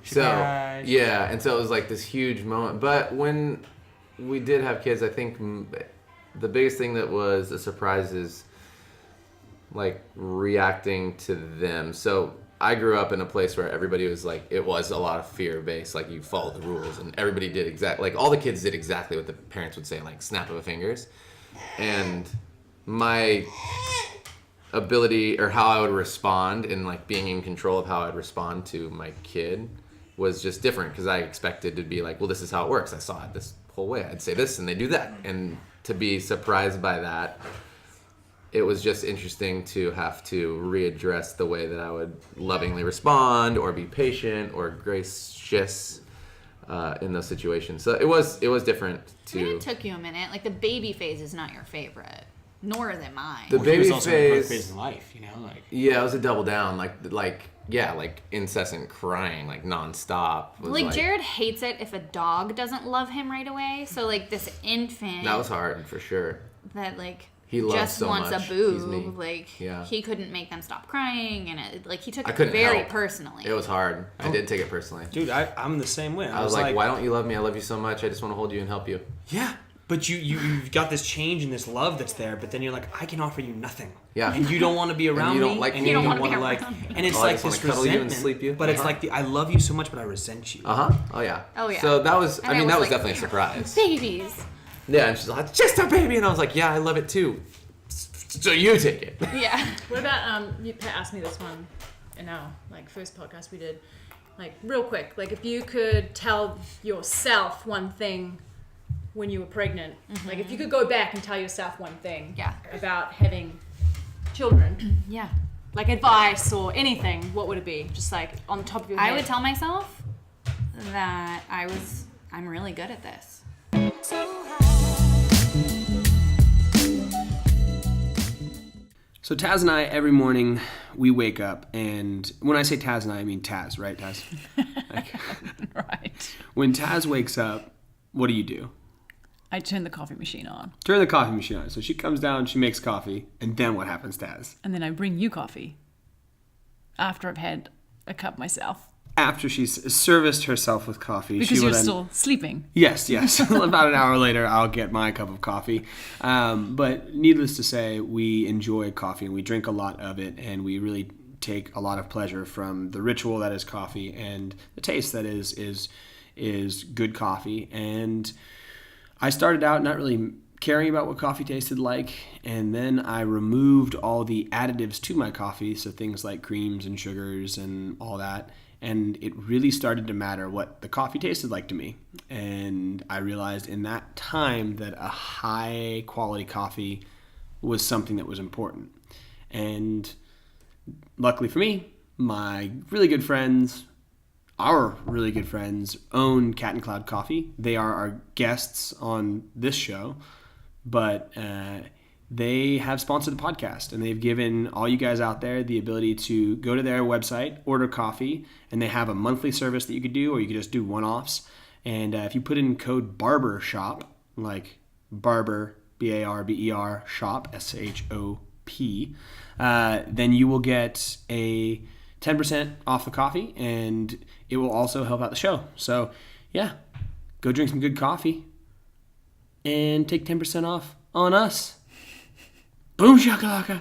Surprise. So, yeah. And so it was like this huge moment. But when we did have kids, I think the biggest thing that was a surprise is like reacting to them. So I grew up in a place where everybody was like, it was a lot of fear based, like you followed the rules and everybody did like all the kids did exactly what the parents would say, like snap of a fingers. And my ability or how I would respond and like being in control of how I'd respond to my kid was just different, because I expected to be like, well, this is how it works. I saw it this whole way. I'd say this and they do that. And to be surprised by that, it was just interesting to have to readdress the way that I would lovingly respond or be patient or gracious in those situations. So it was different I mean, to... it took you a minute. Like, the baby phase is not your favorite, nor is it mine. The Well, he baby was also in a growth phase... phase in life, you know, like. Yeah, it was a double down. Like incessant crying, like nonstop. Was Like, Jared hates it if a dog doesn't love him right away. So, like, this infant That was hard, for sure. that, like, He loves just so wants much. a He's me. boob. Like, Yeah. he couldn't make them stop crying. And, it, like, he took I it couldn't very help. personally. It was hard. I did take it personally. Dude, I'm the same way. I was like, why don't you love me? I love you so much. I just want to hold you and help you. Yeah, but you've got this change and this love that's there, but then you're like, I can offer you nothing. Yeah. And you don't want to be around you don't me, like and me. you don't wanna want be to like, around me. and it's Oh, I like just wanna this cuddle you and resentment. sleep you. But it's Uh-huh. like I love you so much, but I resent you. Oh yeah. Oh, yeah. So that was. And I mean, I that was was like, definitely a surprise. Babies. Yeah, and she's like, just a baby, and I was like, yeah, I love it too. So you take it. Yeah. What about you asked me this one in our like first podcast we did, like real quick, like if you could tell yourself one thing when you were pregnant, like if you could go back and tell yourself one thing Yeah. about having children, Yeah. like advice or anything, what would it be? Just like on the top of your head. I would tell myself that I'm really good at this. So Taz and I, every morning, we wake up, and when I say Taz and I mean Taz, right, Taz? Like, Right. when Taz wakes up, what do? I turn the coffee machine on, Turn the coffee machine on. So she comes down, she makes coffee, and then what happens, Taz? and then I bring you coffee after I've had a cup myself. After she's serviced herself with coffee, Because she will you're then... still sleeping. Yes. About an hour later, I'll get my cup of coffee. But needless to say, we enjoy coffee and we drink a lot of it, and we really take a lot of pleasure from the ritual that is coffee and the taste that is good coffee. And I started out not really caring about what coffee tasted like, and then I removed all the additives to my coffee, so things like creams and sugars and all that. And it really started to matter what the coffee tasted like to me. And I realized in that time that a high quality coffee was something that was important. And luckily for me, my really good friends, our really good friends, own Cat and Cloud Coffee. They are our guests on this show, but they have sponsored the podcast, and they've given all you guys out there the ability to go to their website, order coffee, and they have a monthly service that you could do, or you could just do one-offs. And if you put in code BARBERSHOP, like Barber, BARBER, shop, SHOP, then you will get a 10% off the coffee, and it will also help out the show. So, yeah, go drink some good coffee and take 10% off on us. Boom shakalaka.